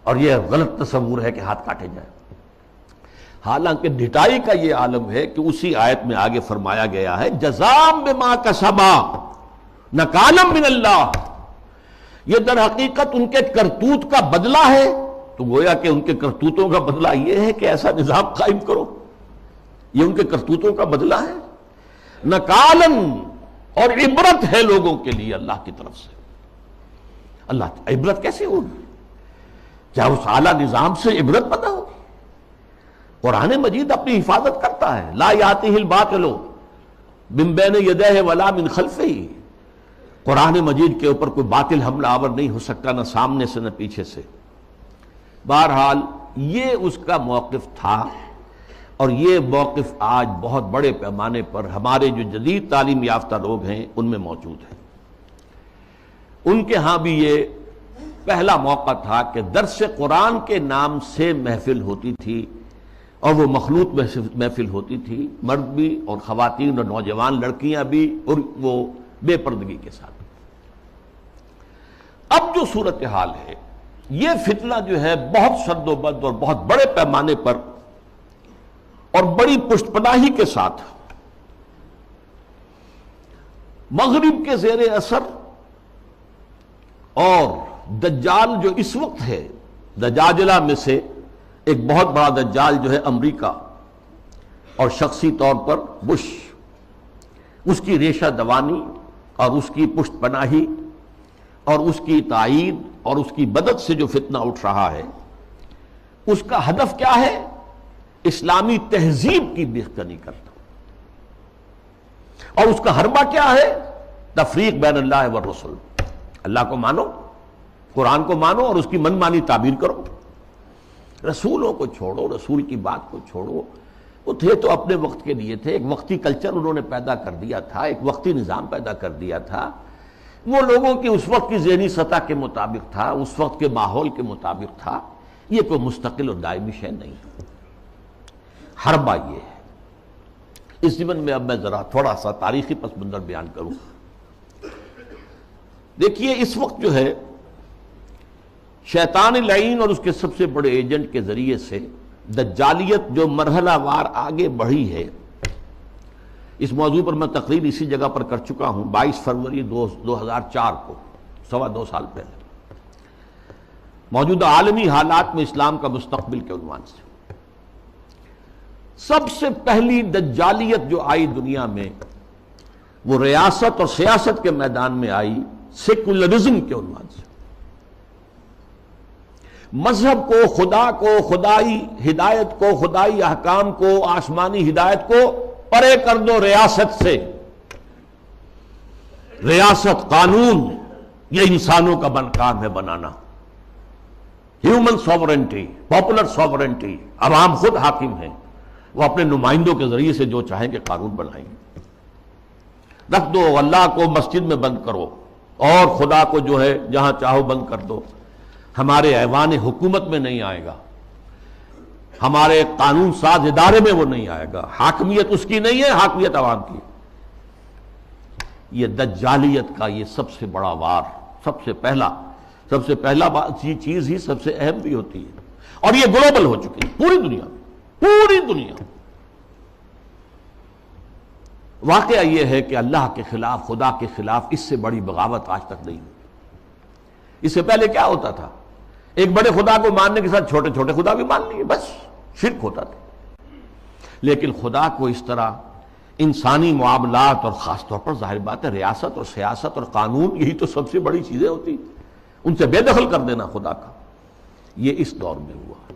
اور یہ غلط تصور ہے کہ ہاتھ کاٹے جائیں۔ حالانکہ ڈھٹائی کا یہ عالم ہے کہ اسی آیت میں آگے فرمایا گیا ہے جزاء بما کسبا نکالا من اللہ، یہ در حقیقت ان کے کرتوت کا بدلہ ہے۔ تو گویا کہ ان کے کرتوتوں کا بدلہ یہ ہے کہ ایسا نظام قائم کرو، یہ ان کے کرتوتوں کا بدلہ ہے۔ نکالن، اور عبرت ہے لوگوں کے لیے اللہ کی طرف سے۔ اللہ عبرت کیسے ہوگی؟ کیا اس اعلیٰ نظام سے عبرت پیدا ہوگی؟ قرآن مجید اپنی حفاظت کرتا ہے، لا یاتیہ الباطل من بین یدیہ ولا من خلفہ، قرآن مجید کے اوپر کوئی باطل حملہ آور نہیں ہو سکتا، نہ سامنے سے نہ پیچھے سے۔ بہرحال یہ اس کا موقف تھا، اور یہ موقف آج بہت بڑے پیمانے پر ہمارے جو جدید تعلیم یافتہ لوگ ہیں ان میں موجود ہے۔ ان کے ہاں بھی یہ پہلا موقع تھا کہ درس قرآن کے نام سے محفل ہوتی تھی، اور وہ مخلوط محفل ہوتی تھی، مرد بھی اور خواتین اور نوجوان لڑکیاں بھی، اور وہ بے پردگی کے ساتھ۔ اب جو صورتحال ہے، یہ فتنہ جو ہے بہت شد و بد اور بہت بڑے پیمانے پر اور بڑی پشت پناہی کے ساتھ مغرب کے زیر اثر، اور دجال جو اس وقت ہے، دجاجلہ میں سے ایک بہت بڑا دجال جو ہے امریکہ، اور شخصی طور پر بش، اس کی ریشہ دوانی اور اس کی پشت پناہی اور اس کی تائید اور اس کی مدد سے جو فتنہ اٹھ رہا ہے، اس کا ہدف کیا ہے؟ اسلامی تہذیب کی بیخکنی کرنا، اور اس کا حربہ کیا ہے؟ تفریق بین اللہ والرسل۔ اللہ کو مانو، قرآن کو مانو، اور اس کی من مانی تعبیر کرو، رسولوں کو چھوڑو، رسول کی بات کو چھوڑو۔ وہ تھے تو اپنے وقت کے لیے تھے، ایک وقتی کلچر انہوں نے پیدا کر دیا تھا، ایک وقتی نظام پیدا کر دیا تھا، وہ لوگوں کی اس وقت کی ذہنی سطح کے مطابق تھا، اس وقت کے ماحول کے مطابق تھا، یہ کوئی مستقل اور دائمی شے نہیں۔ حربہ یہ ہے۔ اس ضمن میں اب میں ذرا تھوڑا سا تاریخی پس منظر بیان کروں۔ دیکھیے اس وقت جو ہے شیطان لعین اور اس کے سب سے بڑے ایجنٹ کے ذریعے سے دجالیت جو مرحلہ وار آگے بڑھی ہے، اس موضوع پر میں تقریر اسی جگہ پر کر چکا ہوں 22 فروری 2004 کو، 2.25 سال پہلے، موجودہ عالمی حالات میں اسلام کا مستقبل کے عنوان سے۔ سب سے پہلی دجالیت جو آئی دنیا میں، وہ ریاست اور سیاست کے میدان میں آئی، سیکولرزم کے عنوان سے۔ مذہب کو، خدا کو، خدائی ہدایت کو، خدائی احکام کو، آسمانی ہدایت کو پرے کر دو ریاست سے۔ ریاست، قانون، یہ انسانوں کا کام ہے بنانا۔ ہیومن سوورنٹی، پاپولر سوورنٹی، عوام خود حاکم ہیں، وہ اپنے نمائندوں کے ذریعے سے جو چاہیں گے قانون بنائیں گے۔ رکھ دو، اللہ کو مسجد میں بند کرو اور خدا کو جو ہے جہاں چاہو بند کر دو، ہمارے ایوان حکومت میں نہیں آئے گا، ہمارے قانون ساز ادارے میں وہ نہیں آئے گا، حاکمیت اس کی نہیں ہے، حاکمیت عوام کی۔ یہ دجالیت کا یہ سب سے بڑا وار، سب سے پہلا چیز ہی سب سے اہم بھی ہوتی ہے، اور یہ گلوبل ہو چکی ہے پوری دنیا میں، پوری دنیا۔ واقعہ یہ ہے کہ اللہ کے خلاف، خدا کے خلاف اس سے بڑی بغاوت آج تک نہیں ہوئی۔ اس سے پہلے کیا ہوتا تھا؟ ایک بڑے خدا کو ماننے کے ساتھ چھوٹے چھوٹے خدا بھی مان لیے، بس شرک ہوتا تھا۔ لیکن خدا کو اس طرح انسانی معاملات، اور خاص طور پر ظاہر بات ہے ریاست اور سیاست اور قانون، یہی تو سب سے بڑی چیزیں ہوتی ہیں، ان سے بے دخل کر دینا خدا کا، یہ اس دور میں ہوا۔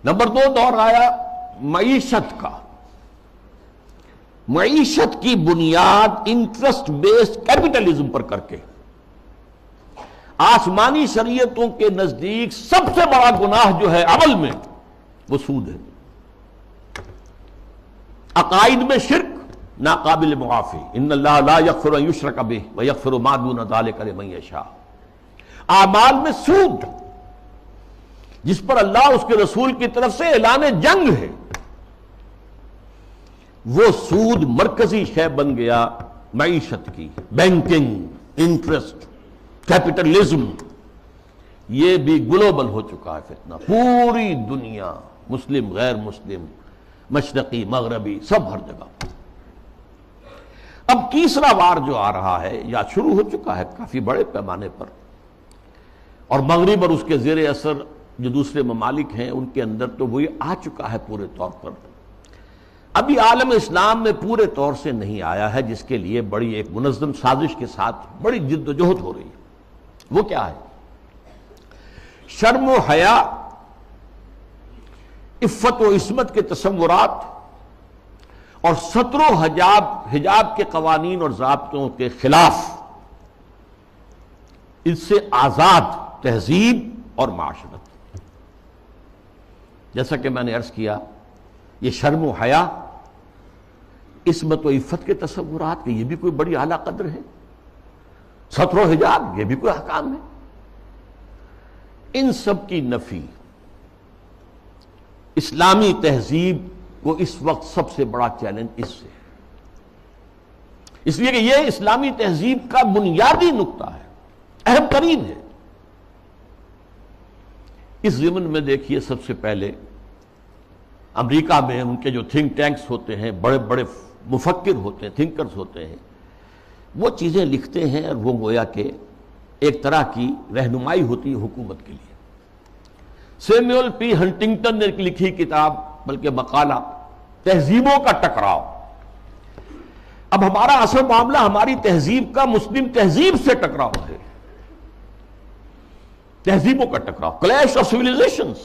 نمبر 2 دور آیا معیشت کا۔ معیشت کی بنیاد انٹرسٹ بیسڈ کیپٹلزم پر کر کے۔ آسمانی شریعتوں کے نزدیک سب سے بڑا گناہ جو ہے عمل میں، وہ سود ہے۔ عقائد میں شرک ناقابل معافی، ان اللہ لا یغفر ان یشرک بہ ویغفر ما دون ذلک لمن یشاء۔ اعمال میں سود، جس پر اللہ اس کے رسول کی طرف سے اعلان جنگ ہے، وہ سود مرکزی شے بن گیا معیشت کی۔ بینکنگ، انٹرسٹ، کیپٹلزم، یہ بھی گلوبل ہو چکا ہے فتنہ، پوری دنیا، مسلم غیر مسلم، مشرقی مغربی، سب ہر جگہ۔ اب تیسرا وار جو آ رہا ہے یا شروع ہو چکا ہے کافی بڑے پیمانے پر، اور مغرب اور اس کے زیر اثر جو دوسرے ممالک ہیں ان کے اندر تو وہی آ چکا ہے پورے طور پر۔ ابھی عالم اسلام میں پورے طور سے نہیں آیا ہے، جس کے لیے بڑی ایک منظم سازش کے ساتھ بڑی جد و جہد ہو رہی ہے۔ وہ کیا ہے؟ شرم و حیا، عفت و عصمت کے تصورات، اور ستر و حجاب کے قوانین اور ضابطوں کے خلاف، اس سے آزاد تہذیب اور معاشرت۔ جیسا کہ میں نے عرض کیا، یہ شرم و حیا، عصمت و عفت کے تصورات کہ یہ بھی کوئی بڑی اعلیٰ قدر ہے، ستر و حجاب یہ بھی کوئی احکام ہے، ان سب کی نفی اسلامی تہذیب کو اس وقت سب سے بڑا چیلنج اس سے، اس لیے کہ یہ اسلامی تہذیب کا بنیادی نقطہ ہے، اہم ترین ہے۔ اس ضمن میں دیکھیے، سب سے پہلے امریکہ میں ان کے جو تھنک ٹینکس ہوتے ہیں، بڑے بڑے مفکر ہوتے ہیں، تھنکرز ہوتے ہیں، وہ چیزیں لکھتے ہیں، اور وہ گویا کہ ایک طرح کی رہنمائی ہوتی ہے حکومت کے لیے۔ سیموئل پی ہنٹنگٹن نے لکھی کتاب، بلکہ مقالہ، تہذیبوں کا ٹکراؤ۔ اب ہمارا اصل معاملہ ہماری تہذیب کا مسلم تہذیب سے ٹکراؤ ہے، تہذیبوں کا ٹکراؤ، کلیش آف سیویلائزیشنز۔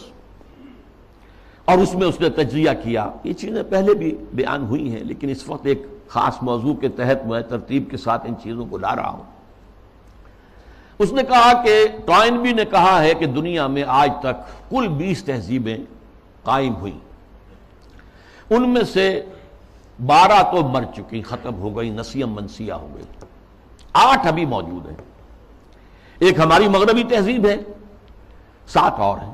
اور اس میں اس نے تجزیہ کیا، یہ چیزیں پہلے بھی بیان ہوئی ہیں، لیکن اس وقت ایک خاص موضوع کے تحت میں ترتیب کے ساتھ ان چیزوں کو لا رہا ہوں۔ اس نے کہا کہ ٹوائنبی نے کہا ہے کہ دنیا میں آج تک کل 20 تہذیبیں قائم ہوئیں، ان میں سے 12 تو مر چکی، ختم ہو گئی، نسیم منسیہ ہو گئی، 8 ابھی موجود ہیں۔ ایک ہماری مغربی تہذیب ہے، 7 اور ہیں۔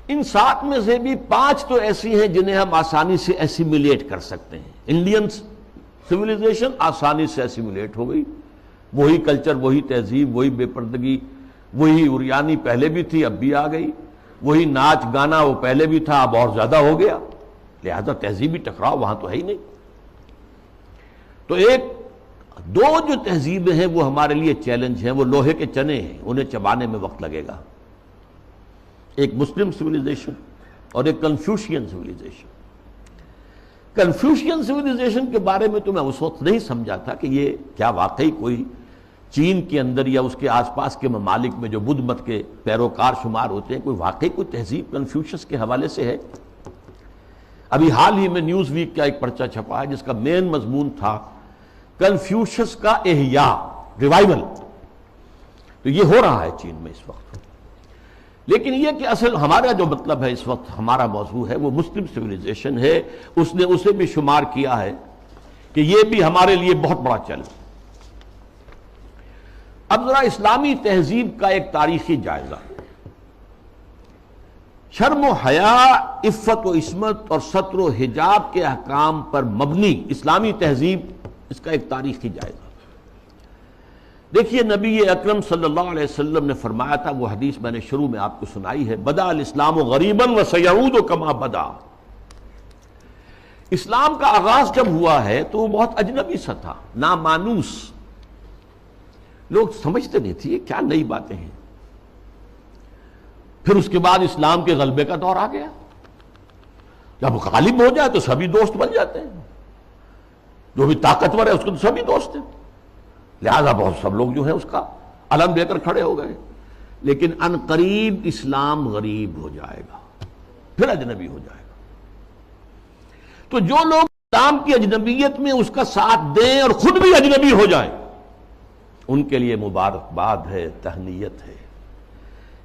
ان 7 میں سے بھی 5 تو ایسی ہیں جنہیں ہم آسانی سے ایسیمیلیٹ کر سکتے ہیں۔ انڈین سویلائزیشن آسانی سے ایسیمیلیٹ ہو گئی، وہی کلچر، وہی تہذیب، وہی بے پردگی، وہی اریانی پہلے بھی تھی، اب بھی آ گئی، وہی ناچ گانا وہ پہلے بھی تھا، اب اور زیادہ ہو گیا، لہذا تہذیبی ٹکراؤ وہاں تو ہے ہی نہیں۔ تو ایک دو جو تہذیبیں ہیں وہ ہمارے لیے چیلنج ہیں، وہ لوہے کے چنے ہیں، انہیں چبانے میں وقت لگے گا۔ ایک مسلم سویلائزیشن اور ایک کنفیوشین سویلائزیشن۔ کنفیوشین سویلائزیشن کے بارے میں تو میں اس وقت نہیں سمجھا تھا کہ یہ کیا واقعی کوئی چین کے اندر یا اس کے آس پاس کے ممالک میں جو بدھ مت کے پیروکار شمار ہوتے ہیں، کوئی واقعی کوئی تہذیب کنفیوشس کے حوالے سے ہے؟ ابھی حال ہی میں نیوز ویک کا ایک پرچہ چھپا ہے جس کا مین مضمون تھا کنفیوشس کا احیاء، ریوائول۔ تو یہ ہو رہا ہے چین میں اس وقت۔ لیکن یہ کہ اصل ہمارا جو مطلب ہے اس وقت، ہمارا موضوع ہے وہ مسلم سویلائزیشن ہے۔ اس نے اسے بھی شمار کیا ہے کہ یہ بھی ہمارے لیے بہت بڑا چیلنج۔ اب ذرا اسلامی تہذیب کا ایک تاریخی جائزہ، شرم و حیا، عفت و عصمت اور ستر و حجاب کے احکام پر مبنی اسلامی تہذیب، اس کا ایک تاریخی جائزہ۔ دیکھیے نبی اکرم صلی اللہ علیہ وسلم نے فرمایا تھا، وہ حدیث میں نے شروع میں آپ کو سنائی ہے، بدا الاسلام غریبا وسیعود کما بدا۔ اسلام کا آغاز جب ہوا ہے تو وہ بہت اجنبی سا تھا، نامانوس، لوگ سمجھتے نہیں تھے یہ کیا نئی باتیں ہیں۔ پھر اس کے بعد اسلام کے غلبے کا دور آ گیا، جب غالب ہو جائے تو سبھی دوست بن جاتے ہیں، جو بھی طاقتور ہے اس کو تو سبھی دوست ہیں، لہذا بہت سب لوگ جو ہیں اس کا علم لے کر کھڑے ہو گئے۔ لیکن ان قریب اسلام غریب ہو جائے گا، پھر اجنبی ہو جائے گا۔ تو جو لوگ اسلام کی اجنبیت میں اس کا ساتھ دیں اور خود بھی اجنبی ہو جائیں، ان کے لیے مبارکباد ہے، تہنیت ہے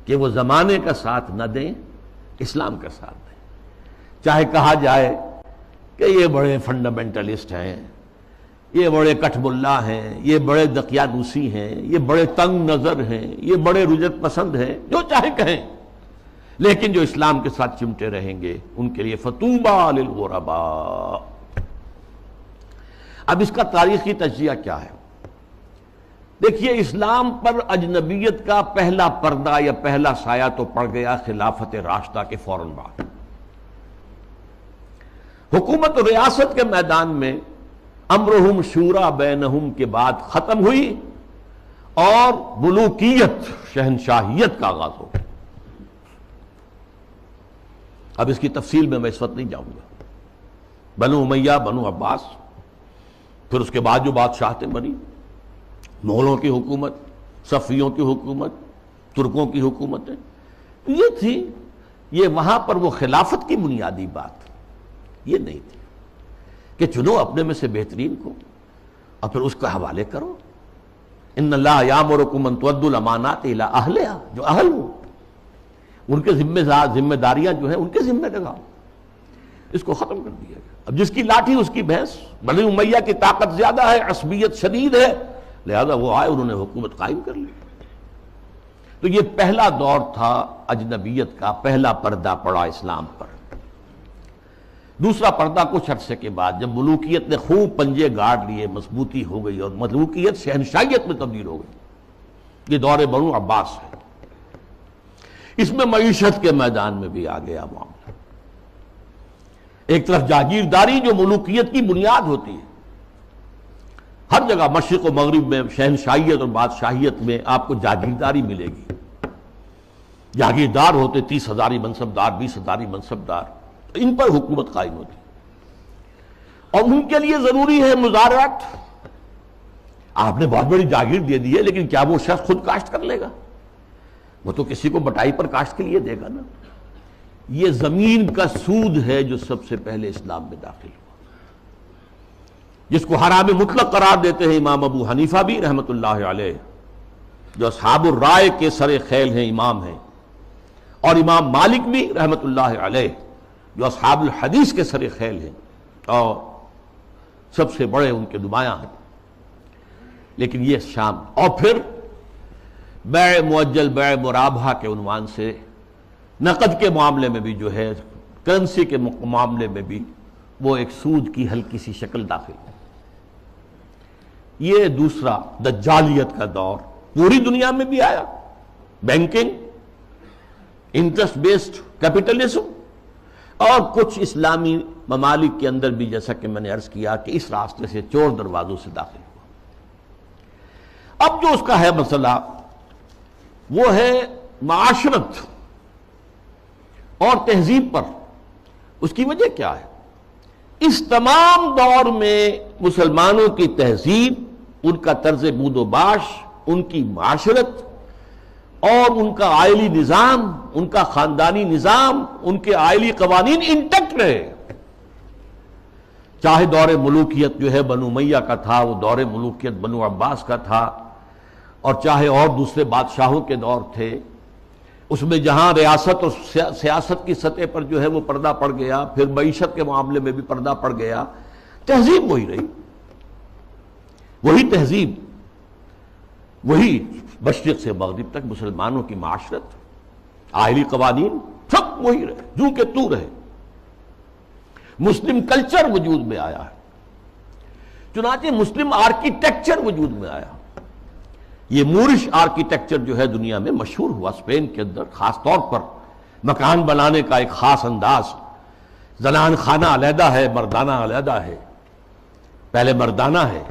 کہ وہ زمانے کا ساتھ نہ دیں، اسلام کا ساتھ دیں۔ چاہے کہا جائے کہ یہ بڑے فنڈامنٹلسٹ ہیں، یہ بڑے کٹ ملا ہیں، یہ بڑے دقیانوسی ہیں، یہ بڑے تنگ نظر ہیں، یہ بڑے رجت پسند ہیں، جو چاہے کہیں، لیکن جو اسلام کے ساتھ چمٹے رہیں گے ان کے لیے فطوبى للغرباء۔ اب اس کا تاریخی تجزیہ کیا ہے؟ دیکھیے اسلام پر اجنبیت کا پہلا پردہ یا پہلا سایہ تو پڑ گیا خلافت راشدہ کے فوراً بعد۔ حکومت و ریاست کے میدان میں امرہم شورا بینہم کے بعد ختم ہوئی اور ملوکیت، شہنشاہیت کا آغاز ہو گیا۔ اب اس کی تفصیل میں اس وقت نہیں جاؤں گا۔ بنو امیہ، بنو عباس، پھر اس کے بعد جو بادشاہتیں بنی، مغلوں کی حکومت، صفویوں کی حکومت، ترکوں کی حکومتیں، یہ تھی۔ یہ وہاں پر وہ خلافت کی بنیادی بات یہ نہیں تھی کہ چنو اپنے میں سے بہترین کو اور پھر اس کا حوالے کرو۔ ان اللہ یامرکم ان تؤدوا الامانات الی اہلہا، جو اہل ہو ان کے ذمہ داریاں جو ہیں ان کے ذمہ لگاؤ۔ اس کو ختم کر دیا گیا۔ اب جس کی لاٹھی اس کی بھینس۔ بنی امیہ کی طاقت زیادہ ہے، عصبیت شدید ہے، لہذا وہ آئے، انہوں نے حکومت قائم کر لی۔ تو یہ پہلا دور تھا اجنبیت کا، پہلا پردہ پڑا اسلام پر۔ دوسرا پردہ کچھ عرصے کے بعد جب ملوکیت نے خوب پنجے گاڑ لیے، مضبوطی ہو گئی اور ملوکیت شہنشاہیت میں تبدیل ہو گئی، یہ دور بنو عباس ہے۔ اس میں معیشت کے میدان میں بھی آ گیا معاملہ۔ ایک طرف جاگیرداری جو ملوکیت کی بنیاد ہوتی ہے، ہر جگہ مشرق و مغرب میں شہنشاہیت اور بادشاہیت میں آپ کو جاگیرداری ملے گی۔ جاگیردار ہوتے 30,000 منصبدار، 20,000 منصبدار، ان پر حکومت قائم ہوتی اور ان کے لیے ضروری ہے مزارعت۔ آپ نے بہت بڑی جاگیر دے دی ہے، لیکن کیا وہ شخص خود کاشت کر لے گا؟ وہ تو کسی کو بٹائی پر کاشت کے لیے دے گا نا۔ یہ زمین کا سود ہے جو سب سے پہلے اسلام میں داخل ہوا، جس کو حرام مطلق قرار دیتے ہیں امام ابو حنیفہ بھی رحمت اللہ علیہ، جو اصحاب الرائے کے سر خیل ہیں، امام ہیں، اور امام مالک بھی رحمت اللہ علیہ جو اصحاب الحدیث کے سر خیل ہیں اور سب سے بڑے ان کے نمایاں ہیں۔ لیکن یہ شام، اور پھر بیع معجل، بیع مرابحہ کے عنوان سے نقد کے معاملے میں بھی جو ہے، کرنسی کے معاملے میں بھی وہ ایک سود کی ہلکی سی شکل داخل ہے۔ یہ دوسرا دجالیت کا دور پوری دنیا میں بھی آیا، بینکنگ، انٹرسٹ بیسڈ کیپٹلزم، اور کچھ اسلامی ممالک کے اندر بھی جیسا کہ میں نے عرض کیا کہ اس راستے سے چور دروازوں سے داخل ہوا۔ اب جو اس کا ہے مسئلہ وہ ہے معاشرت اور تہذیب پر۔ اس کی وجہ کیا ہے؟ اس تمام دور میں مسلمانوں کی تہذیب، ان کا طرز بود و باش ان کی معاشرت اور ان کا عائلی نظام، ان کا خاندانی نظام، ان کے عائلی قوانین انٹیکٹ رہے. چاہے دور ملوکیت جو ہے بنو امیہ کا تھا، وہ دور ملوکیت بنو عباس کا تھا، اور چاہے اور دوسرے بادشاہوں کے دور تھے، اس میں جہاں ریاست اور سیاست کی سطح پر جو ہے وہ پردہ پڑ گیا، پھر معیشت کے معاملے میں بھی پردہ پڑ گیا، تہذیب وہی رہی. وہی تہذیب، وہی مشرق سے مغرب تک مسلمانوں کی معاشرت، عائلی قوانین سب وہی رہے، جو کہ تو رہے. مسلم کلچر وجود میں آیا ہے، چنانچہ مسلم آرکیٹیکچر وجود میں آیا. یہ مورش آرکیٹیکچر جو ہے دنیا میں مشہور ہوا، اسپین کے اندر خاص طور پر مکان بنانے کا ایک خاص انداز. زنان خانہ علیحدہ ہے، مردانہ علیحدہ ہے. پہلے مردانہ ہے،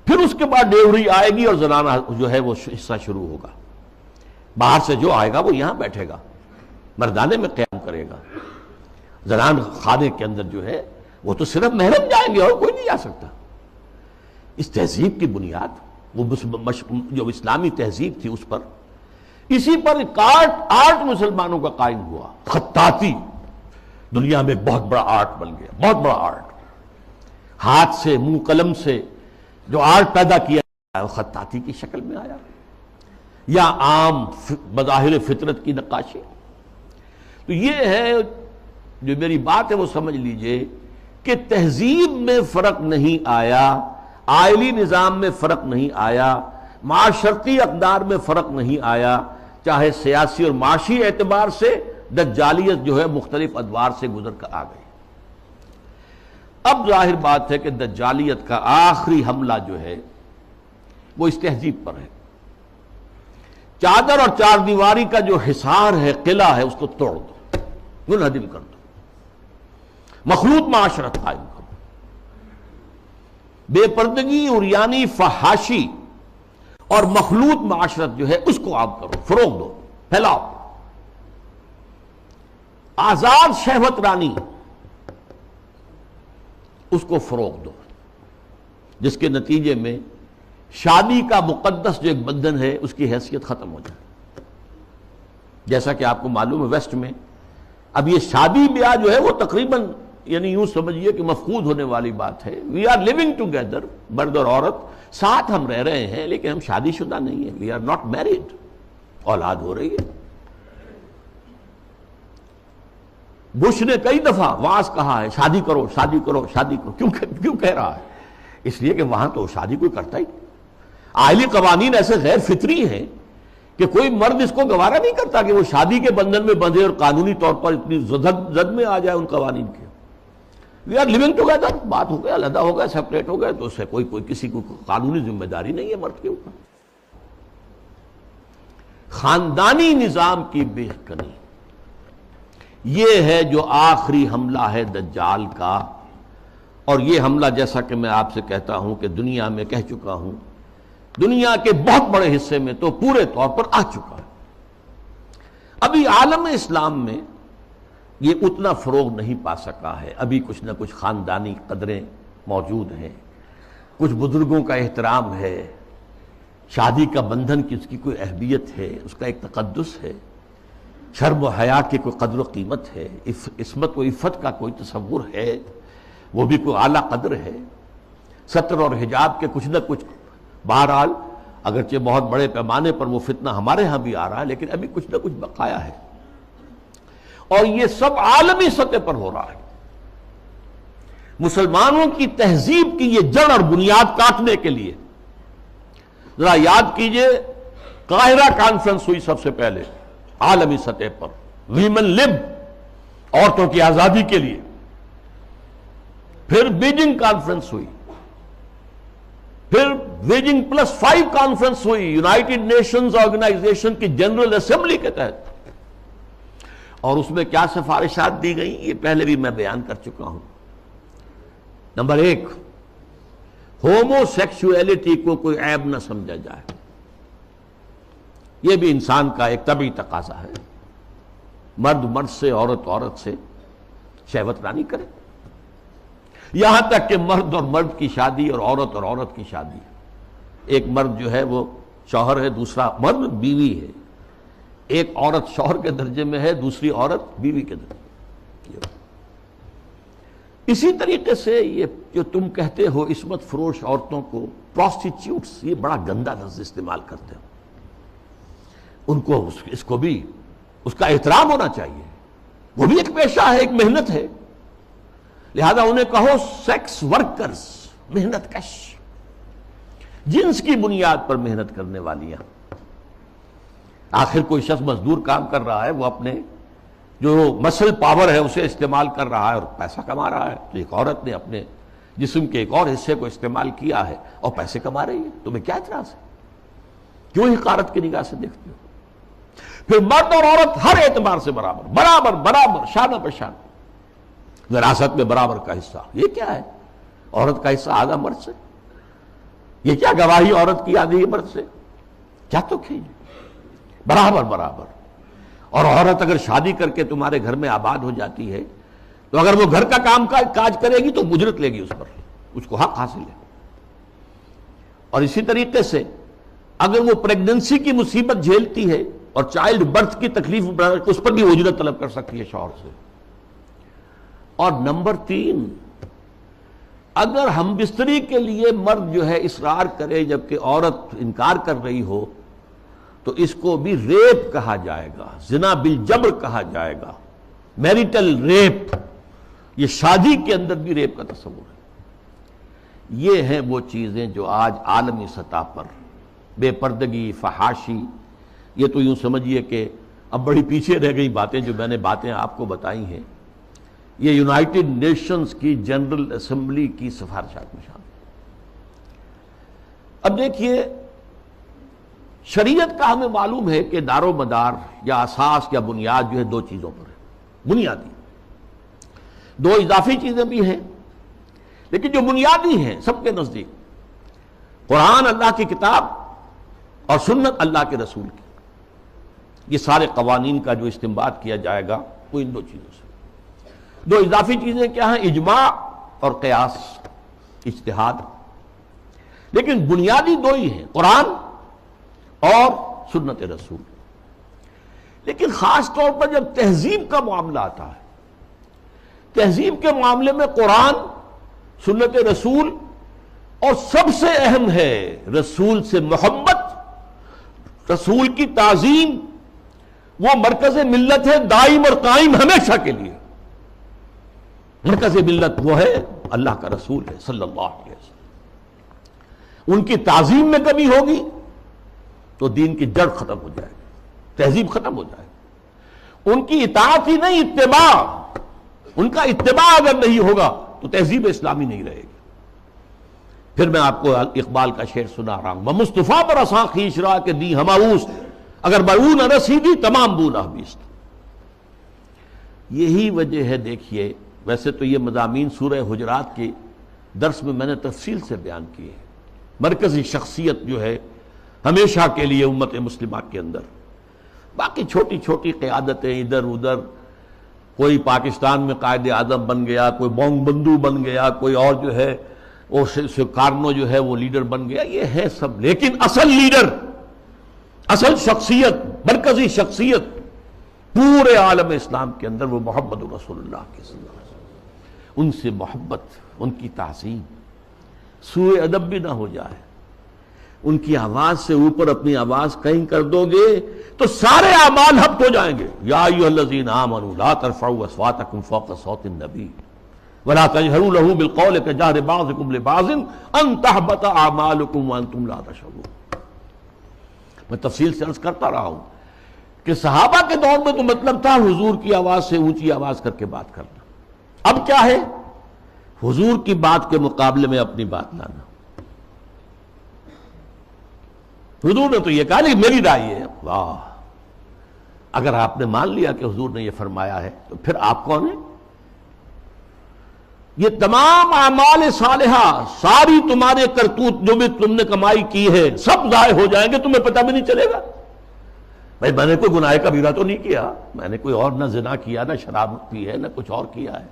پھر اس کے بعد ڈیوری آئے گی اور زنانہ جو ہے وہ حصہ شروع ہوگا. باہر سے جو آئے گا وہ یہاں بیٹھے گا، مردانے میں قیام کرے گا. زنان خانے کے اندر جو ہے وہ تو صرف محرم جائیں گے اور کوئی نہیں جا سکتا. اس تہذیب کی بنیاد وہ جو اسلامی تہذیب تھی اس پر، اسی پر آرٹ مسلمانوں کا قائم ہوا. خطاطی دنیا میں بہت بڑا آرٹ بن گیا، بہت بڑا آرٹ. ہاتھ سے، منہ قلم سے جو آرٹ پیدا کیا ہے وہ خطاطی کی شکل میں آیا، یا عام بظاہر فطرت کی نقاشی. تو یہ ہے جو میری بات ہے وہ سمجھ لیجئے کہ تہذیب میں فرق نہیں آیا، عائلی نظام میں فرق نہیں آیا، معاشرتی اقدار میں فرق نہیں آیا، چاہے سیاسی اور معاشی اعتبار سے دجالیت جو ہے مختلف ادوار سے گزر کر آ گئی. اب ظاہر بات ہے کہ دجالیت کا آخری حملہ جو ہے وہ اس تہذیب پر ہے. چادر اور چار دیواری کا جو حصار ہے، قلعہ ہے، اس کو توڑ دو، منہدم کر دو، مخلوط معاشرت قائم کرو. بے پردگی، عریانی، فحاشی اور مخلوط معاشرت جو ہے اس کو عام کرو، فروغ دو، پھیلاؤ. آزاد شہوت رانی اس کو فروغ دو، جس کے نتیجے میں شادی کا مقدس جو ایک بندھن ہے اس کی حیثیت ختم ہو جائے. جیسا کہ آپ کو معلوم ہے ویسٹ میں اب یہ شادی بیاہ جو ہے وہ تقریباً یعنی یوں سمجھیے کہ مفقود ہونے والی بات ہے. وی آر لیونگ ٹوگیدر، مرد اور عورت ساتھ ہم رہ رہے ہیں، لیکن ہم شادی شدہ نہیں ہیں. We are not married. اولاد ہو رہی ہے. بش نے کئی دفعہ وعظ کہا ہے شادی کرو، شادی کرو، شادی کرو. کیوں کہہ رہا ہے؟ اس لیے کہ وہاں تو شادی کوئی کرتا ہی. عائلی قوانین ایسے غیر فطری ہیں کہ کوئی مرد اس کو گوارا نہیں کرتا کہ وہ شادی کے بندھن میں بندھے اور قانونی طور پر اتنی زد میں آ جائے ان قوانین کے. وی آر لیونگ ٹوگیدر، بات ہو گیا، علیحدہ ہو گئے، سیپریٹ ہو گئے، تو اس سے کوئی کسی کو قانونی ذمہ داری نہیں ہے مرد کے اوپر. خاندانی نظام کی بے کنی، یہ ہے جو آخری حملہ ہے دجال کا. اور یہ حملہ جیسا کہ میں آپ سے کہتا ہوں کہ دنیا میں کہہ چکا ہوں، دنیا کے بہت بڑے حصے میں تو پورے طور پر آ چکا ہے. ابھی عالم اسلام میں یہ اتنا فروغ نہیں پا سکا ہے. ابھی کچھ نہ کچھ خاندانی قدریں موجود ہیں، کچھ بزرگوں کا احترام ہے، شادی کا بندھن کی اس کی کوئی اہمیت ہے، اس کا ایک تقدس ہے، شرم و حیا کی کوئی قدر و قیمت ہے، عصمت و عفت کا کوئی تصور ہے، وہ بھی کوئی اعلیٰ قدر ہے. ستر اور حجاب کے کچھ نہ کچھ، بہرحال اگرچہ بہت بڑے پیمانے پر وہ فتنہ ہمارے ہاں بھی آ رہا ہے، لیکن ابھی کچھ نہ کچھ بقایا ہے. اور یہ سب عالمی سطح پر ہو رہا ہے. مسلمانوں کی تہذیب کی یہ جڑ اور بنیاد کاٹنے کے لیے ذرا یاد کیجئے، قاہرہ کانفرنس ہوئی سب سے پہلے عالمی سطح پر، ویمن لب، عورتوں کی آزادی کے لیے. پھر بیجنگ کانفرنس ہوئی، پھر بیجنگ +5 کانفرنس ہوئی یونائٹڈ نیشنز آرگنائزیشن کی جنرل اسمبلی کے تحت. اور اس میں کیا سفارشات دی گئیں یہ پہلے بھی میں بیان کر چکا ہوں. نمبر 1، ہومو سیکسولیٹی کو کوئی عیب نہ سمجھا جائے. یہ بھی انسان کا ایک طبعی تقاضا ہے. مرد مرد سے، عورت عورت سے شہوت رانی کرے. یہاں تک کہ مرد اور مرد کی شادی اور عورت کی شادی، ایک مرد جو ہے وہ شوہر ہے، دوسرا مرد بیوی ہے. ایک عورت شوہر کے درجے میں ہے، دوسری عورت بیوی کے درجے میں. اسی طریقے سے یہ جو تم کہتے ہو عصمت فروش عورتوں کو پروسٹیچیوٹس، یہ بڑا گندا لفظ استعمال کرتے ہو. ان کو اس کو بھی اس کا احترام ہونا چاہیے. وہ بھی ایک پیشہ ہے، ایک محنت ہے. لہذا انہیں کہو سیکس ورکرز، محنت کش، جنس کی بنیاد پر محنت کرنے والیاں. آخر کوئی شخص مزدور کام کر رہا ہے، وہ اپنے جو مسل پاور ہے اسے استعمال کر رہا ہے اور پیسہ کما رہا ہے. تو ایک عورت نے اپنے جسم کے ایک اور حصے کو استعمال کیا ہے اور پیسے کما رہی ہے. تمہیں کیا اعتراض ہے؟ کیوں حقارت کی نگاہ سے دیکھتے ہو؟ پھر مرد اور عورت ہر اعتبار سے برابر برابر برابر، شانہ بہ شانہ. وراثت میں برابر کا حصہ. یہ کیا ہے؟ عورت کا حصہ آدھا مرد سے. یہ کیا گواہی عورت کی آدھی مرد سے؟ کیا تو برابر برابر. اور عورت اگر شادی کر کے تمہارے گھر میں آباد ہو جاتی ہے تو اگر وہ گھر کا کام کاج کرے گی تو اجرت لے گی اس پر، اس کو حق حاصل ہے. اور اسی طریقے سے اگر وہ پریگننسی کی مصیبت جھیلتی ہے اور چائلڈ برتھ کی تکلیف اس پر بھی اجرت طلب کر سکتی ہے شوہر سے. اور نمبر 3، اگر ہم بستری کے لیے مرد جو ہے اصرار کرے جبکہ عورت انکار کر رہی ہو تو اس کو بھی ریپ کہا جائے گا، زنا بالجبر کہا جائے گا، میریٹل ریپ. یہ شادی کے اندر بھی ریپ کا تصور ہے. یہ ہیں وہ چیزیں جو آج عالمی سطح پر بے پردگی، فحاشی، یہ تو یوں سمجھیے کہ اب بڑی پیچھے رہ گئی باتیں. جو میں نے باتیں آپ کو بتائی ہیں یہ یونائٹڈ نیشنز کی جنرل اسمبلی کی سفارشات میں شامل. اب دیکھیے، شریعت کا ہمیں معلوم ہے کہ دار و مدار یا اساس یا بنیاد جو ہے 2 چیزوں پر ہے. بنیادی 2 اضافی چیزیں بھی ہیں، لیکن جو بنیادی ہیں سب کے نزدیک قرآن اللہ کی کتاب اور سنت اللہ کے رسول کی. یہ سارے قوانین کا جو استنباط کیا جائے گا وہ ان 2 چیزوں سے. 2 اضافی چیزیں کیا ہیں؟ اجماع اور قیاس، اجتہاد. لیکن بنیادی 2 ہی ہیں، قرآن اور سنت رسول. لیکن خاص طور پر جب تہذیب کا معاملہ آتا ہے، تہذیب کے معاملے میں قرآن، سنت رسول، اور سب سے اہم ہے رسول سے محبت، رسول کی تعظیم. وہ مرکز ملت ہے دائم اور قائم ہمیشہ کے لیے. مرکز ملت وہ ہے اللہ کا رسول ہے صلی اللہ علیہ وسلم. ان کی تعظیم میں کمی ہوگی تو دین کی جڑ ختم ہو جائے گی، تہذیب ختم ہو جائے گی. ان کی اطاعت ہی نہیں، اتباع. ان کا اتباع اگر نہیں ہوگا تو تہذیب اسلامی نہیں رہے گی. پھر میں آپ کو اقبال کا شعر سنا رہا ہوں: مصطفیٰ پر اساں خیش را کے دی ہماؤست، اگر برون رسیدی تمام بونا بیست. یہی وجہ ہے. دیکھیے، ویسے تو یہ مضامین سورہ حجرات کے درس میں میں نے تفصیل سے بیان کیے ہیں. مرکزی شخصیت جو ہے ہمیشہ کے لیے امت مسلمہ کے اندر. باقی چھوٹی چھوٹی قیادتیں ادھر ادھر، کوئی پاکستان میں قائد اعظم بن گیا، کوئی بونگ بندو بن گیا، کوئی اور جو ہے وہ کارنو جو ہے وہ لیڈر بن گیا، یہ ہے سب. لیکن اصل لیڈر، اصل شخصیت، مرکزی شخصیت پورے عالم اسلام کے اندر وہ محمد رسول اللہ کے صلی اللہ علیہ وسلم. ان سے محبت، ان کی تعظیم، سوء ادب بھی نہ ہو جائے. ان کی آواز سے اوپر اپنی آواز کہیں کر دو گے تو سارے اعمال ہبط ہو جائیں گے. یا ایھا الذین آمنوا لا ترفعوا اصواتکم فوق صوت النبی ولا تجهروا له بالقول كجهر بعضكم لبعض ان تحبط اعمالكم وانتم لا تشعرون. میں تفصیل سے عرض کرتا رہا ہوں کہ صحابہ کے دور میں تو مطلب تھا حضور کی آواز سے اونچی آواز کر کے بات کرنا. اب کیا ہے؟ حضور کی بات کے مقابلے میں اپنی بات لانا. حضور نے تو یہ کہا نہیں، میری رائے ہے. واہ! اگر آپ نے مان لیا کہ حضور نے یہ فرمایا ہے تو پھر آپ کون ہیں؟ یہ تمام اعمال صالحہ، ساری تمہارے کرتوت جو بھی تم نے کمائی کی ہے سب ضائع ہو جائیں گے، تمہیں پتہ بھی نہیں چلے گا. بھائی میں نے کوئی گناہ کبیرہ تو نہیں کیا، میں نے کوئی اور نہ زنا کیا، نہ شراب پی ہے، نہ کچھ اور کیا ہے.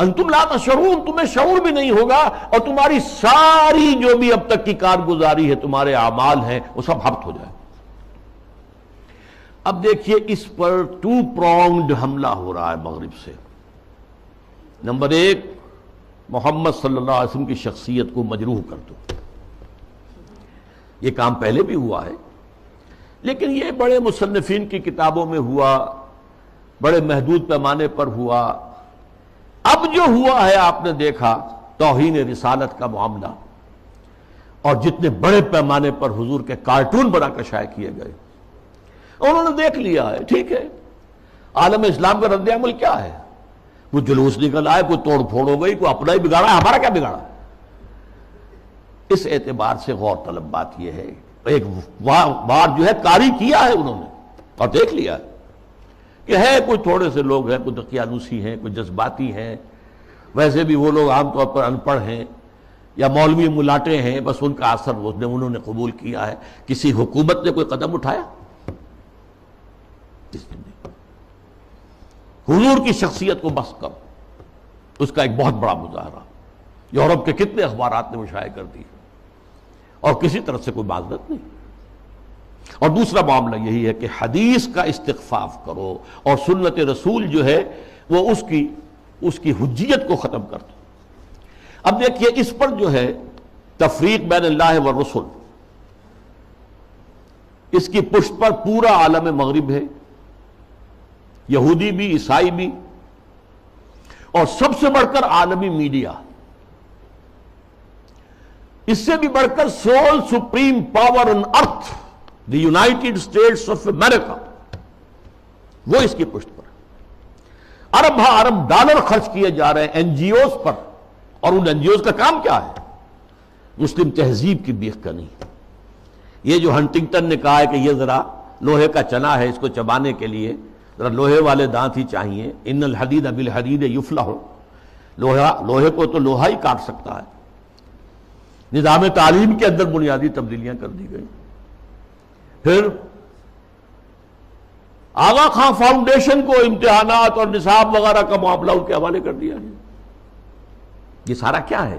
انتم لا تشعرون، تمہیں شعور بھی نہیں ہوگا، اور تمہاری ساری جو بھی اب تک کی کارگزاری ہے، تمہارے اعمال ہیں، وہ سب ہبط ہو جائے۔ اب دیکھیے اس پر ٹو پرونگڈ حملہ ہو رہا ہے مغرب سے۔ نمبر ایک، محمد صلی اللہ علیہ وسلم کی شخصیت کو مجروح کر دو۔ یہ کام پہلے بھی ہوا ہے، لیکن یہ بڑے مصنفین کی کتابوں میں ہوا، بڑے محدود پیمانے پر ہوا۔ اب جو ہوا ہے آپ نے دیکھا توہین رسالت کا معاملہ، اور جتنے بڑے پیمانے پر حضور کے کارٹون بنا کر شائع کیے گئے، انہوں نے دیکھ لیا ہے، ٹھیک ہے، عالم اسلام کا رد عمل کیا ہے؟ وہ جلوس نکل آئے، کوئی توڑ پھوڑ ہو گئی، کوئی اپنا ہی بگاڑا، ہمارا کیا بگاڑا؟ اس اعتبار سے غور طلب بات یہ ہے، ایک وار جو ہے کاری کیا ہے انہوں نے، اور دیکھ لیا کہ ہے کوئی تھوڑے سے لوگ ہیں، کوئی دقیانوسی ہیں، کوئی جذباتی ہیں، ویسے بھی وہ لوگ عام طور پر ان پڑھ ہیں یا مولوی ملاٹے ہیں، بس ان کا اثر انہوں نے قبول کیا ہے۔ کسی حکومت نے کوئی قدم اٹھایا؟ حضور کی شخصیت کو بس کر، اس کا ایک بہت بڑا مظاہرہ یورپ کے کتنے اخبارات نے وہ شائع کر دی، اور کسی طرف سے کوئی معذرت نہیں۔ اور دوسرا معاملہ یہی ہے کہ حدیث کا استخفاف کرو، اور سنت رسول جو ہے وہ اس کی حجیت کو ختم کر دو۔ اب دیکھیے اس پر جو ہے تفریق بین اللہ والرسل، اس کی پشت پر پورا عالم مغرب ہے، یہودی بھی، عیسائی بھی، اور سب سے بڑھ کر عالمی میڈیا، اس سے بھی بڑھ کر civil supreme power on earth the United States of America, وہ اس کی پشت پر ارب ہا ارب ڈالر خرچ کیے جا رہے ہیں این جی اوز پر، اور ان این جی اوز کا کام کیا ہے؟ مسلم تہذیب کی بیخ کنی۔ یہ جو ہنٹنگٹن نے کہا ہے کہ یہ ذرا لوہے کا چنا ہے، اس کو چبانے کے لیے ذرا لوہے والے دانت ہی چاہیے، ان الحدید بالحدید یفلح، لوہے کو تو لوہا ہی کاٹ سکتا ہے۔ نظام تعلیم کے اندر بنیادی تبدیلیاں کر دی گئی۔ پھر آغا خان فاؤنڈیشن کو امتحانات اور نصاب وغیرہ کا معاملہ ان کے حوالے کر دیا گیا۔ یہ سارا کیا ہے؟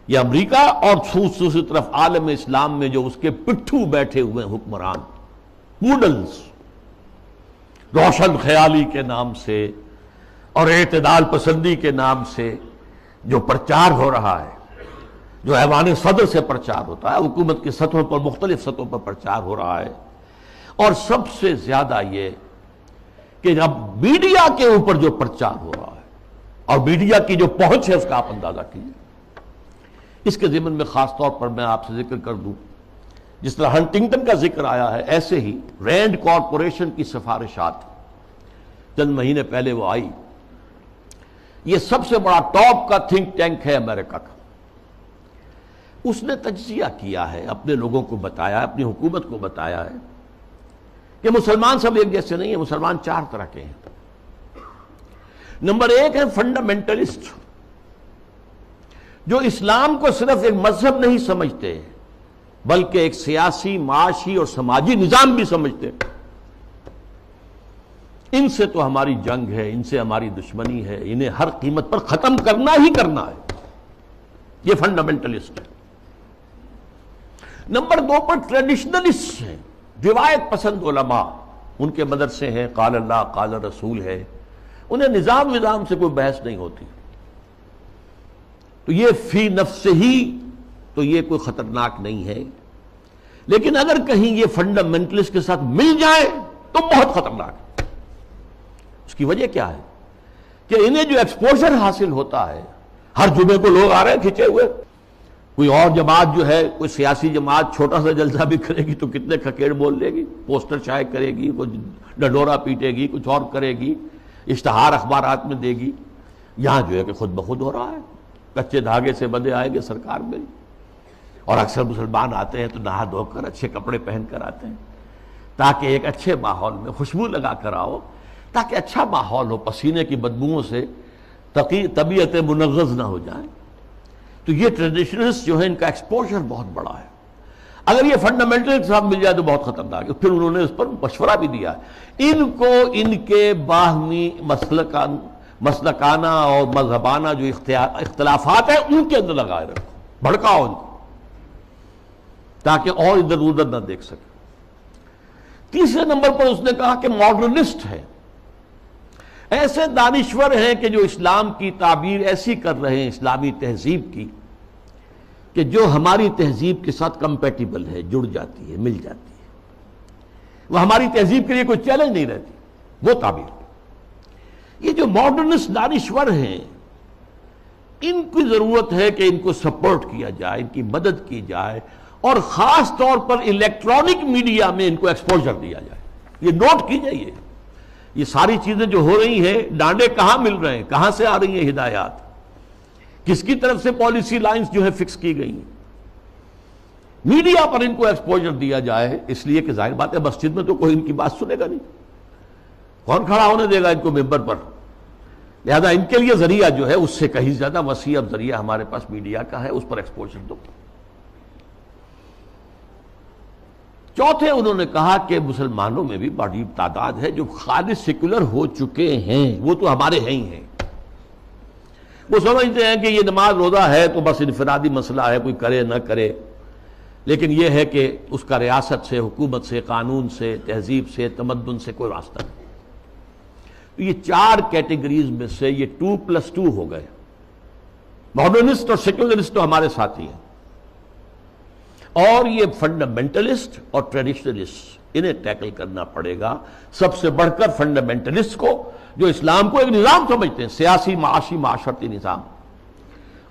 یہ امریکہ اور دوسری طرف عالم اسلام میں جو اس کے پٹھو بیٹھے ہوئے حکمران، پوڈلز، روشن خیالی کے نام سے اور اعتدال پسندی کے نام سے جو پرچار ہو رہا ہے، جو ایوان صدر سے پرچار ہوتا ہے، حکومت کی سطحوں پر، مختلف سطحوں پر پرچار ہو رہا ہے، اور سب سے زیادہ یہ کہ اب میڈیا کے اوپر جو پرچار ہو رہا ہے، اور میڈیا کی جو پہنچ ہے اس کا آپ اندازہ کیجیے۔ اس کے ضمن میں خاص طور پر میں آپ سے ذکر کر دوں، جس طرح ہنٹنگٹن کا ذکر آیا ہے، ایسے ہی رینڈ کارپوریشن کی سفارشات چند مہینے پہلے وہ آئی۔ یہ سب سے بڑا ٹاپ کا تھنک ٹینک ہے امریکہ کا۔ اس نے تجزیہ کیا ہے، اپنے لوگوں کو بتایا، اپنی حکومت کو بتایا ہے کہ مسلمان سب ایک جیسے نہیں ہیں، مسلمان چار طرح کے ہیں۔ نمبر ایک ہے فنڈامنٹلسٹ، جو اسلام کو صرف ایک مذہب نہیں سمجھتے بلکہ ایک سیاسی، معاشی اور سماجی نظام بھی سمجھتے۔ ان سے تو ہماری جنگ ہے، ان سے ہماری دشمنی ہے، انہیں ہر قیمت پر ختم کرنا ہی کرنا ہے، یہ فنڈامنٹلسٹ ہے۔ نمبر دو پر ٹریڈیشنلسٹ ہیں، روایت پسند علماء، ان کے مدرسے ہیں، قال اللہ قال رسول ہے، انہیں نظام سے کوئی بحث نہیں ہوتی۔ تو یہ فی نفس ہی تو یہ کوئی خطرناک نہیں ہے، لیکن اگر کہیں یہ فنڈامنٹلسٹ کے ساتھ مل جائے تو بہت خطرناک ہے۔ اس کی وجہ کیا ہے کہ انہیں جو ایکسپوژر حاصل ہوتا ہے، ہر جمعے کو لوگ آ رہے ہیں کھچے ہوئے، کوئی اور جماعت جو ہے، کوئی سیاسی جماعت چھوٹا سا جلسہ بھی کرے گی تو کتنے کھکیڑ بول لے گی، پوسٹر شائع کرے گی، کوئی ڈنڈورا پیٹے گی، کچھ اور کرے گی، اشتہار اخبارات میں دے گی۔ یہاں جو ہے کہ خود بخود ہو رہا ہے، کچے دھاگے سے بندے آئیں گے سرکار میں، اور اکثر مسلمان آتے ہیں تو نہا دھو کر اچھے کپڑے پہن کر آتے ہیں، تاکہ ایک اچھے ماحول میں خوشبو لگا کر آؤ، تاکہ اچھا ماحول ہو، پسینے کی بدبوؤں سے طبیعت منغص نہ ہو جائیں۔ تو یہ ٹریڈیشنلسٹ جو ہے ان کا ایکسپوژر بہت بڑا ہے۔ اگر یہ فنڈامنٹل کے ساتھ مل جائے تو بہت خطرناک ہے۔ پھر انہوں نے اس پر مشورہ بھی دیا ہے، ان کو ان کے باہمی مسلکانہ اور مذہبانہ جو اختلافات ہیں ان کے اندر لگائے رکھو، بھڑکاؤ ان کو تاکہ اور ادھر ادھر نہ دیکھ سکے۔ تیسرے نمبر پر اس نے کہا کہ ماڈرنسٹ ہے، ایسے دانشور ہیں کہ جو اسلام کی تعبیر ایسی کر رہے ہیں اسلامی تہذیب کی کہ جو ہماری تہذیب کے ساتھ کمپیٹیبل ہے، جڑ جاتی ہے، مل جاتی ہے، وہ ہماری تہذیب کے لیے کوئی چیلنج نہیں رہتی، وہ تعبیر۔ یہ جو ماڈرنسٹ دانشور ہیں ان کی ضرورت ہے کہ ان کو سپورٹ کیا جائے، ان کی مدد کی جائے، اور خاص طور پر الیکٹرانک میڈیا میں ان کو ایکسپوجر دیا جائے۔ یہ نوٹ کیجئے، یہ ساری چیزیں جو ہو رہی ہیں، ڈانڈے کہاں مل رہے ہیں، کہاں سے آ رہی ہیں ہدایات، کس کی طرف سے پالیسی لائنز جو ہے فکس کی گئی ہیں، میڈیا پر ان کو ایکسپوجر دیا جائے، اس لیے کہ ظاہر بات ہے مسجد میں تو کوئی ان کی بات سنے گا نہیں، کون کھڑا ہونے دے گا ان کو ممبر پر، لہذا ان کے لیے ذریعہ جو ہے اس سے کہیں زیادہ وسیع اب ذریعہ ہمارے پاس میڈیا کا ہے، اس پر ایکسپوجر دو۔ چوتھے انہوں نے کہا کہ مسلمانوں میں بھی بڑی تعداد ہے جو خالص سیکولر ہو چکے ہیں، وہ تو ہمارے ہیں ہی ہیں، وہ سمجھتے ہیں کہ یہ نماز روزہ ہے تو بس انفرادی مسئلہ ہے، کوئی کرے نہ کرے، لیکن یہ ہے کہ اس کا ریاست سے، حکومت سے، قانون سے، تہذیب سے، تمدن سے کوئی راستہ نہیں۔ تو یہ چار کیٹیگریز میں سے یہ 2+2 ہو گئے، ماڈرنسٹ اور سیکولرسٹ تو ہمارے ساتھی ہیں، اور یہ فنڈامنٹلسٹ اور ٹریڈیشنلسٹ، انہیں ٹیکل کرنا پڑے گا، سب سے بڑھ کر فنڈامنٹلسٹ کو جو اسلام کو ایک نظام سمجھتے ہیں، سیاسی، معاشی، معاشرتی نظام،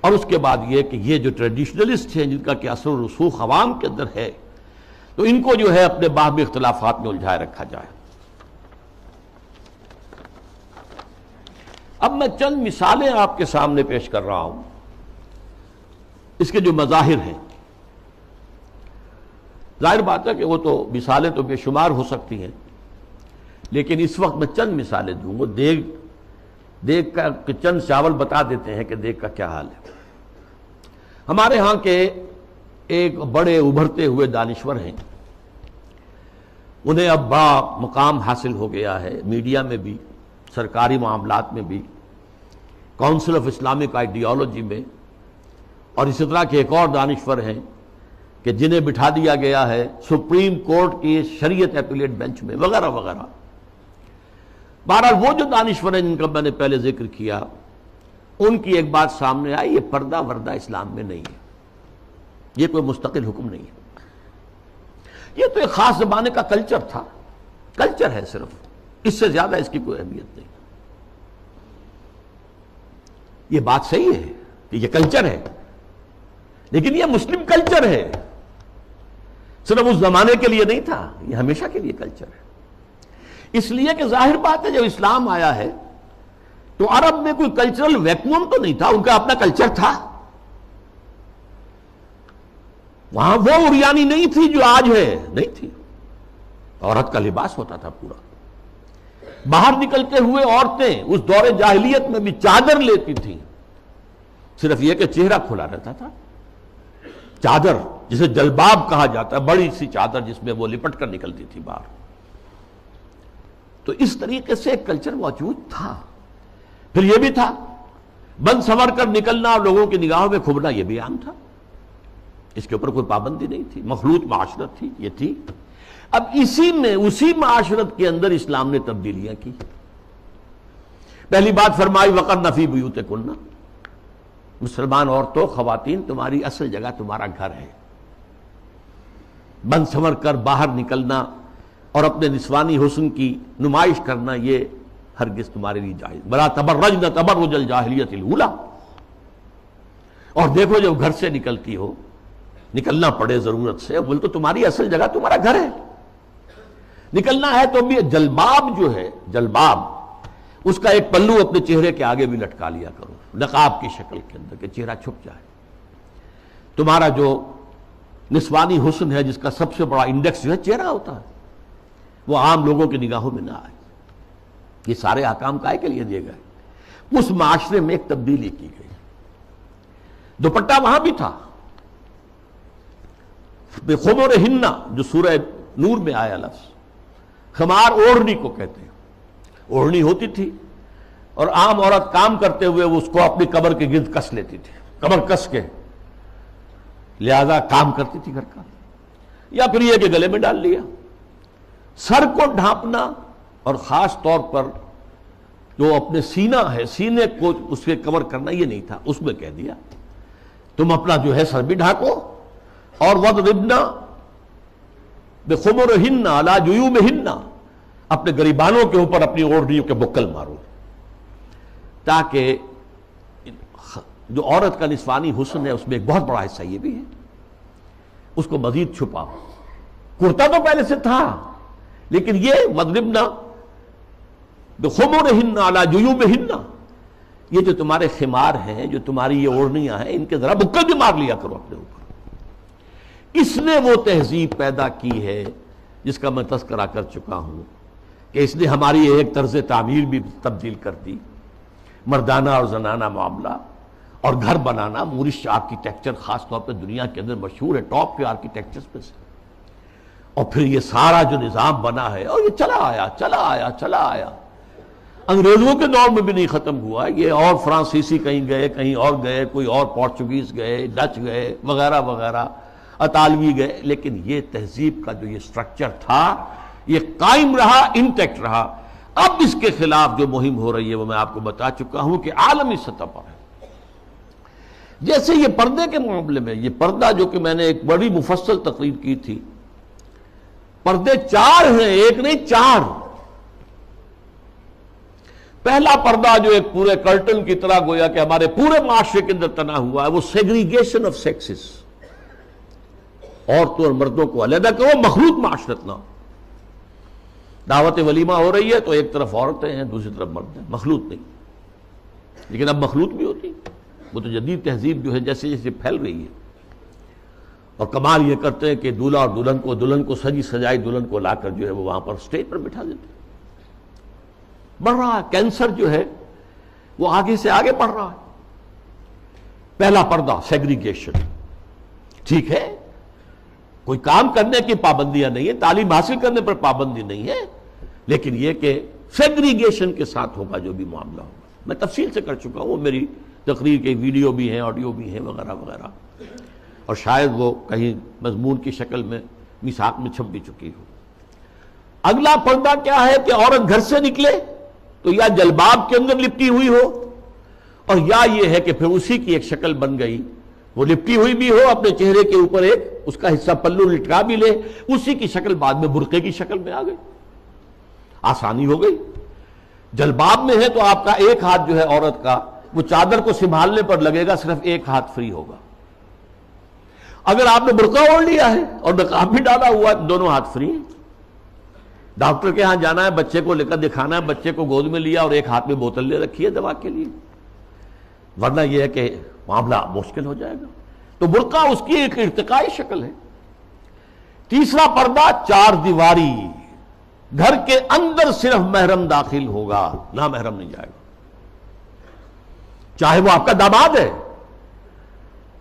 اور اس کے بعد یہ کہ یہ جو ٹریڈیشنلسٹ ہیں جن کا کہ اثر و رسوخ عوام کے اندر ہے، تو ان کو جو ہے اپنے باہمی اختلافات میں الجھائے رکھا جائے۔ اب میں چند مثالیں آپ کے سامنے پیش کر رہا ہوں، اس کے جو مظاہر ہیں، ظاہر بات ہے کہ وہ تو مثالیں تو بے شمار ہو سکتی ہیں، لیکن اس وقت میں چند مثالیں دوں گا۔ دیگ کا کہ چند چاول بتا دیتے ہیں کہ دیگ کا کیا حال ہے۔ ہمارے ہاں کے ایک بڑے ابھرتے ہوئے دانشور ہیں، انہیں اب بڑا مقام حاصل ہو گیا ہے، میڈیا میں بھی، سرکاری معاملات میں بھی، کونسل آف اسلامک آئیڈیالوجی میں، اور اسی طرح کے ایک اور دانشور ہیں کہ جنہیں بٹھا دیا گیا ہے سپریم کورٹ کی شریعت اپیلیٹ بینچ میں، وغیرہ وغیرہ۔ بہرحال وہ جو دانشور ہیں جن کا میں نے پہلے ذکر کیا، ان کی ایک بات سامنے آئی، یہ پردہ وردہ اسلام میں نہیں ہے، یہ کوئی مستقل حکم نہیں ہے، یہ تو ایک خاص زمانے کا کلچر تھا، کلچر ہے صرف، اس سے زیادہ اس کی کوئی اہمیت نہیں۔ یہ بات صحیح ہے کہ یہ کلچر ہے، لیکن یہ مسلم کلچر ہے، صرف اس زمانے کے لیے نہیں تھا، یہ ہمیشہ کے لیے کلچر ہے۔ اس لیے کہ ظاہر بات ہے جب اسلام آیا ہے تو عرب میں کوئی کلچرل ویکیوم تو نہیں تھا، ان کا اپنا کلچر تھا، وہاں وہ عریانی نہیں تھی جو آج ہے، نہیں تھی، عورت کا لباس ہوتا تھا پورا، باہر نکلتے ہوئے عورتیں اس دور جاہلیت میں بھی چادر لیتی تھیں، صرف یہ کہ چہرہ کھلا رہتا تھا، چادر جسے جلباب کہا جاتا ہے، بڑی سی چادر جس میں وہ لپٹ کر نکلتی تھی باہر۔ تو اس طریقے سے ایک کلچر موجود تھا۔ پھر یہ بھی تھا بند سنور کر نکلنا اور لوگوں کی نگاہوں میں کھبنا، یہ بھی عام تھا، اس کے اوپر کوئی پابندی نہیں تھی، مخلوط معاشرت تھی، یہ تھی۔ اب اسی معاشرت کے اندر اسلام نے تبدیلیاں کی۔ پہلی بات فرمائی وَقَرْنَ فِي بُيُوتِكُنَّ، مسلمان عورتوں، خواتین، تمہاری اصل جگہ تمہارا گھر ہے، بند سنور کر باہر نکلنا اور اپنے نسوانی حسن کی نمائش کرنا یہ ہرگز تمہارے لیے جائز، بلا تبرجن تبرج الجاہلیت الاولی۔ اور دیکھو جب گھر سے نکلتی ہو، نکلنا پڑے ضرورت سے، بول تو تمہاری اصل جگہ تمہارا گھر ہے، نکلنا ہے تو بھی جلباب جو ہے، جلباب اس کا ایک پلو اپنے چہرے کے آگے بھی لٹکا لیا کرو، نقاب کی شکل کے اندر، کہ چہرہ چھپ جائے۔ تمہارا جو نسوانی حسن ہے جس کا سب سے بڑا انڈیکس جو ہے چہرہ ہوتا ہے، وہ عام لوگوں کی نگاہوں میں نہ آئے۔ یہ سارے احکام کائے کے لیے دیے گئے۔ اس معاشرے میں ایک تبدیلی کی گئی، دوپٹہ وہاں بھی تھا، خمرہن جو سورہ نور میں آیا لفظ، خمار اوڑھنی کو کہتے ہیں، اوڑھنی ہوتی تھی، اور عام عورت کام کرتے ہوئے وہ اس کو اپنی کمر کے گرد کس لیتی تھی، کمر کس کے، لہذا کام کرتی تھی گھر کا، یا پھر یہ کہ گلے میں ڈال لیا۔ سر کو ڈھانپنا اور خاص طور پر جو اپنے سینہ ہے، سینے کو اس کے کور کرنا یہ نہیں تھا، اس میں کہہ دیا تم اپنا جو ہے سر بھی ڈھانکو، اور وَضْرِبْنَ بِخُمُرِهِنَّ عَلَى جُيُوبِهِنَّ، اپنے گریبانوں کے اوپر اپنی اوڑھنیوں کے بکل مارو، تاکہ جو عورت کا نسوانی حسن ہے اس میں ایک بہت بڑا حصہ یہ بھی ہے، اس کو مزید چھپاؤ۔ کرتا تو پہلے سے تھا، لیکن یہ وَضْرِبْنَ بِخُمُرِهِنَّ عَلَى جُيُوبِهِنَّ، یہ جو تمہارے خمار ہیں، جو تمہاری یہ اوڑھنیاں ہیں، ان کے ذرا بکل بھی مار لیا کرو اپنے اوپر۔ اس نے وہ تہذیب پیدا کی ہے جس کا میں تذکرہ کر چکا ہوں کہ اس نے ہماری ایک طرز تعمیر بھی تبدیل کر دی، مردانہ اور زنانہ معاملہ، اور گھر بنانا، مورش آرکیٹیکچر خاص طور پہ دنیا کے اندر مشہور ہے، ٹاپ کے آرکیٹیکچرز میں سے، اور پھر یہ سارا جو نظام بنا ہے اور یہ چلا آیا، انگریزوں کے دور میں بھی نہیں ختم ہوا یہ، اور فرانسیسی کہیں گئے، کہیں اور گئے، کوئی اور پورچوگیز گئے، ڈچ گئے وغیرہ وغیرہ، اطالوی گئے، لیکن یہ تہذیب کا جو یہ سٹرکچر تھا یہ قائم رہا، انٹیکٹ رہا۔ اب اس کے خلاف جو مہم ہو رہی ہے وہ میں آپ کو بتا چکا ہوں کہ عالمی سطح پر ہے۔ جیسے یہ پردے کے معاملے میں، یہ پردہ جو کہ میں نے ایک بڑی مفصل تقریر کی تھی، پردے 4 ہیں، ایک نہیں 4۔ پہلا پردہ جو ایک پورے کرٹن کی طرح گویا کہ ہمارے پورے معاشرے کے اندر تنا ہوا ہے، وہ سیگریگیشن آف سیکسز، عورتوں اور مردوں کو علیحدہ کرو، مخلوط معاشرت نہ ہو۔ دعوت ولیمہ ہو رہی ہے تو ایک طرف عورتیں ہیں، دوسری طرف مرد ہیں، مخلوط نہیں۔ لیکن اب مخلوط بھی ہوتی، وہ تو جدید تہذیب جو ہے جیسے جیسے پھیل رہی ہے، اور کمال یہ کرتے ہیں کہ دولہا اور دلہن کو سجی سجائی دلہن کو لا کر جو ہے وہ وہاں پر اسٹیج پر بٹھا دیتے ہیں۔ بڑھ رہا ہے کینسر جو ہے وہ آگے سے آگے بڑھ رہا ہے۔ پہلا پردہ سیگریگیشن، ٹھیک ہے، کوئی کام کرنے کی پابندیاں نہیں ہے، تعلیم حاصل کرنے پر پابندی نہیں ہے، لیکن یہ کہ سیگریگیشن کے ساتھ ہوگا جو بھی معاملہ ہوگا۔ میں تفصیل سے کر چکا ہوں، میری تقریر کے ویڈیو بھی ہیں، آڈیو بھی ہیں وغیرہ وغیرہ، اور شاید وہ کہیں مضمون کی شکل میں میثاق میں چھپ بھی چکی ہو۔ اگلا پردہ کیا ہے کہ عورت گھر سے نکلے تو یا جلباب کے اندر لپٹی ہوئی ہو، اور یا یہ ہے کہ پھر اسی کی ایک شکل بن گئی، وہ لپٹی ہوئی بھی ہو، اپنے چہرے کے اوپر ایک اس کا حصہ پلو لٹکا بھی لے، اسی کی شکل بعد میں برقعے کی شکل میں آ گئی، آسانی ہو گئی۔ جلباب میں ہے تو آپ کا ایک ہاتھ جو ہے عورت کا وہ چادر کو سنبھالنے پر لگے گا، صرف ایک ہاتھ فری ہوگا۔ اگر آپ نے برقع اوڑھ لیا ہے اور نقاب بھی ڈالا ہوا ہے، دونوں ہاتھ فری ہیں۔ ڈاکٹر کے ہاں جانا ہے، بچے کو لے کر دکھانا ہے، بچے کو گود میں لیا اور ایک ہاتھ میں بوتل لے رکھی ہے دوا کے لیے، ورنہ یہ ہے کہ معاملہ مشکل ہو جائے گا۔ تو برقع اس کی ایک ارتقائی شکل ہے۔ تیسرا پردہ 4 دیواری، گھر کے اندر صرف محرم داخل ہوگا، نہ محرم نہیں جائے گا، چاہے وہ آپ کا داماد ہے،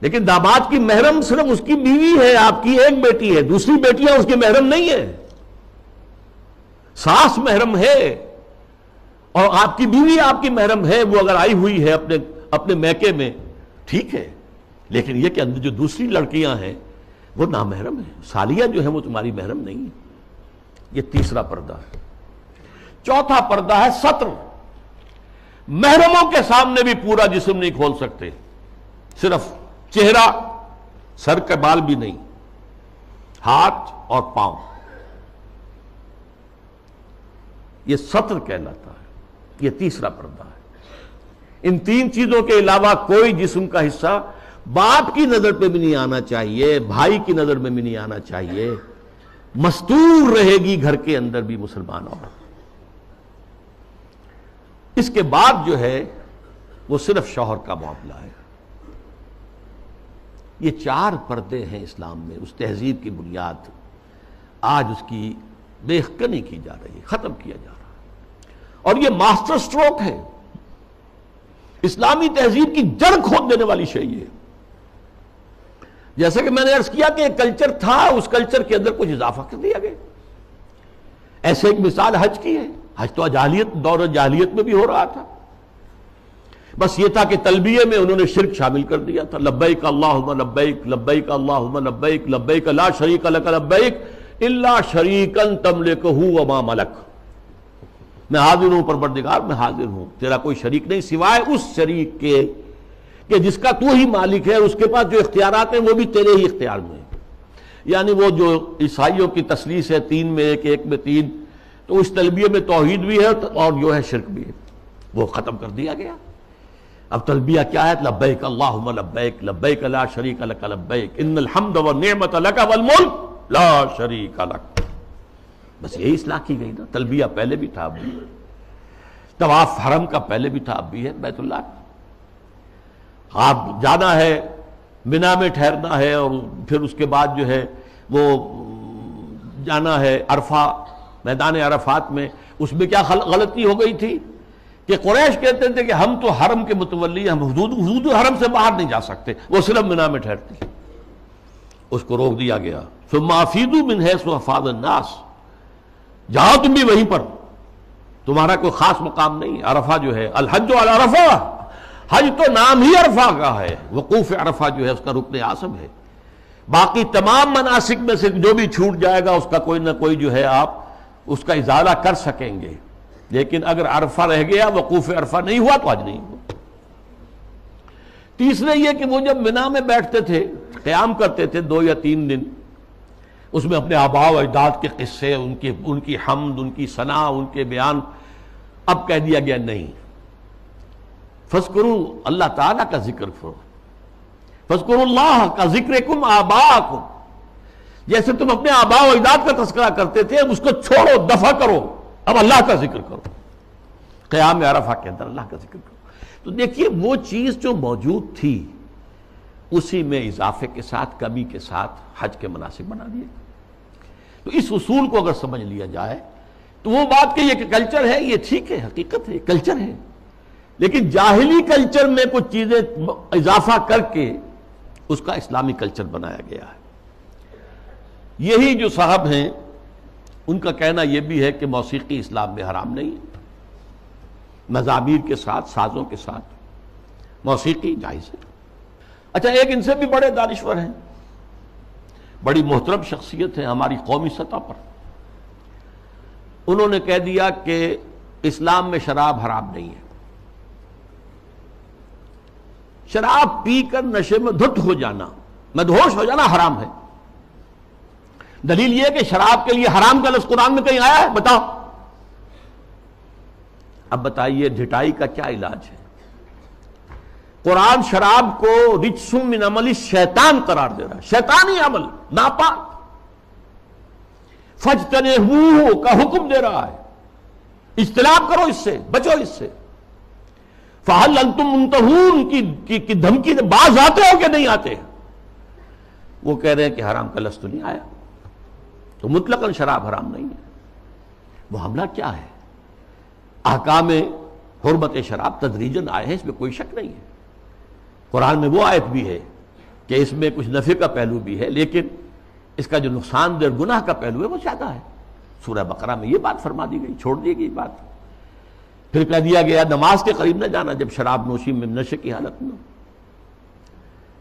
لیکن داماد کی محرم صرف اس کی بیوی ہے، آپ کی ایک بیٹی ہے، دوسری بیٹیاں اس کی محرم نہیں ہے۔ ساس محرم ہے اور آپ کی بیوی آپ کی محرم ہے، وہ اگر آئی ہوئی ہے اپنے میکے میں ٹھیک ہے، لیکن یہ کہ اندر جو دوسری لڑکیاں ہیں وہ نامحرم ہیں، سالیاں جو ہیں وہ تمہاری محرم نہیں ہیں۔ یہ تیسرا پردہ ہے۔ چوتھا پردہ ہے ستر، محرموں کے سامنے بھی پورا جسم نہیں کھول سکتے، صرف چہرہ، سر کے بال بھی نہیں، ہاتھ اور پاؤں، یہ ستر کہلاتا ہے۔ یہ تیسرا پردہ ہے۔ ان 3 چیزوں کے علاوہ کوئی جسم کا حصہ باپ کی نظر پہ بھی نہیں آنا چاہیے، بھائی کی نظر میں بھی نہیں آنا چاہیے، مستور رہے گی گھر کے اندر بھی مسلمان عورت۔ اس کے بعد جو ہے وہ صرف شوہر کا معاملہ ہے۔ یہ 4 پردے ہیں اسلام میں، اس تہذیب کی بنیاد آج اس کی بے کنی کی جا رہی ہے، ختم کیا جا رہا ہے، اور یہ ماسٹر سٹروک ہے، اسلامی تہذیب کی جڑ کھود دینے والی شے ہے۔ جیسے کہ میں نے عرض کیا کہ ایک کلچر تھا، اس کلچر کے اندر کچھ اضافہ کر دیا گیا۔ ایسے ایک مثال حج کی ہے، حج تو جاہلیت، دور جاہلیت میں بھی ہو رہا تھا، بس یہ تھا کہ تلبیہ میں انہوں نے شرک شامل کر دیا تھا، لبیک اللہم لبیک لبیک اللہم لبیک لبیک لا شریک لک لبیک الا شریکا تملکہ وما ملک، میں حاضر ہوں پروردگار، میں حاضر ہوں، تیرا کوئی شریک نہیں سوائے اس شریک کے کہ جس کا تو ہی مالک ہے، اس کے پاس جو اختیارات ہیں وہ بھی تیرے ہی اختیار میں ہیں۔ یعنی وہ جو عیسائیوں کی تثلیث ہے 3 میں 1 1 میں 3، تو اس تلبیہ میں توحید بھی ہے اور جو ہے شرک بھی ہے، وہ ختم کر دیا گیا۔ اب تلبیہ کیا ہے؟ لبیک اللہم لبیک لبیک لا شریک لک لبیک ان الحمد والنعمت لک والملک لا شریک لک، بس یہی اصلاح کی گئی نا۔ تلبیہ پہلے بھی تھا، اب بھی طواف حرم کا پہلے بھی تھا، اب بھی ہے بیت اللہ۔ آپ جانا ہے منا میں ٹھہرنا ہے، اور پھر اس کے بعد جو ہے وہ جانا ہے عرفہ، میدان عرفات میں۔ اس میں کیا غلطی ہو گئی تھی کہ قریش کہتے تھے کہ ہم تو حرم کے متولی، ہم حدود حرم سے باہر نہیں جا سکتے، وہ صرف منا میں ٹھہرتے، اس کو روک دیا گیا۔ ثم افیضوا من حیث افاض الناس، جاؤ تم بھی وہیں پر، تمہارا کوئی خاص مقام نہیں۔ عرفہ جو ہے الحج علی عرفہ، حج تو نام ہی عرفہ کا ہے، وقوف عرفہ جو ہے اس کا رکن اعظم ہے۔ باقی تمام مناسک میں سے جو بھی چھوٹ جائے گا اس کا کوئی نہ کوئی جو ہے آپ اس کا ازالہ کر سکیں گے، لیکن اگر عرفہ رہ گیا، وقوف عرفہ نہیں ہوا تو حج نہیں ہوا۔ تیسرے یہ کہ وہ جب منا میں بیٹھتے تھے، قیام کرتے تھے 2 یا 3 دن، اس میں اپنے آباء و اجداد کے قصے، ان کی حمد، ان کی ثنا، ان کے بیان، اب کہہ دیا گیا نہیں، فاذکروا اللہ تعالیٰ کا ذکر کرو، فاذکروا اللہ کا ذکرکم آباءکم، جیسے تم اپنے آباء و اجداد کا تذکرہ کرتے تھے، اس کو چھوڑو، دفع کرو، اب اللہ کا ذکر کرو، قیام عرفہ کے اندر اللہ کا ذکر کرو۔ تو دیکھیے وہ چیز جو موجود تھی اسی میں اضافے کے ساتھ، کمی کے ساتھ حج کے مناسک بنا دیے۔ تو اس اصول کو اگر سمجھ لیا جائے تو وہ بات کہ یہ کہ کلچر ہے، یہ ٹھیک ہے، حقیقت ہے، کلچر ہے، لیکن جاہلی کلچر میں کچھ چیزیں اضافہ کر کے اس کا اسلامی کلچر بنایا گیا ہے۔ یہی جو صاحب ہیں ان کا کہنا یہ بھی ہے کہ موسیقی اسلام میں حرام نہیں ہے، مزامیر کے ساتھ، سازوں کے ساتھ موسیقی جائز ہے۔ اچھا، ایک ان سے بھی بڑے دانشور ہیں، بڑی محترم شخصیت ہے ہماری قومی سطح پر، انہوں نے کہہ دیا کہ اسلام میں شراب حرام نہیں ہے، شراب پی کر نشے میں دھت ہو جانا، مدہوش ہو جانا حرام ہے۔ دلیل یہ کہ شراب کے لیے حرام کا لفظ قرآن میں کہیں آیا ہے؟ بتاؤ۔ اب بتائیے ڈھٹائی کا کیا علاج ہے؟ قرآن شراب کو رجس من عمل شیطان قرار دے رہا ہے، شیطانی عمل، ناپاک، فاجتنبوہ کا حکم دے رہا ہے، اجتناب کرو اس سے، بچو اس سے۔ فہل انتم منتہون کی دھمکی سے باز آتے ہو کہ نہیں آتے؟ وہ کہہ رہے ہیں کہ حرام کا لفظ تو نہیں آیا، تو مطلقاً شراب حرام نہیں ہے۔ وہ حملہ کیا ہے؟ احکام حرمت شراب تدریجاً آئے ہیں، اس میں کوئی شک نہیں ہے۔ قرآن میں وہ آیت بھی ہے کہ اس میں کچھ نفع کا پہلو بھی ہے، لیکن اس کا جو نقصان دہ گناہ کا پہلو ہے وہ زیادہ ہے۔ سورہ بقرہ میں یہ بات فرما دی گئی، چھوڑ دی گئی بات۔ پھر کہہ دیا گیا نماز کے قریب نہ جانا جب شراب نوشی میں نشے کی حالت میں۔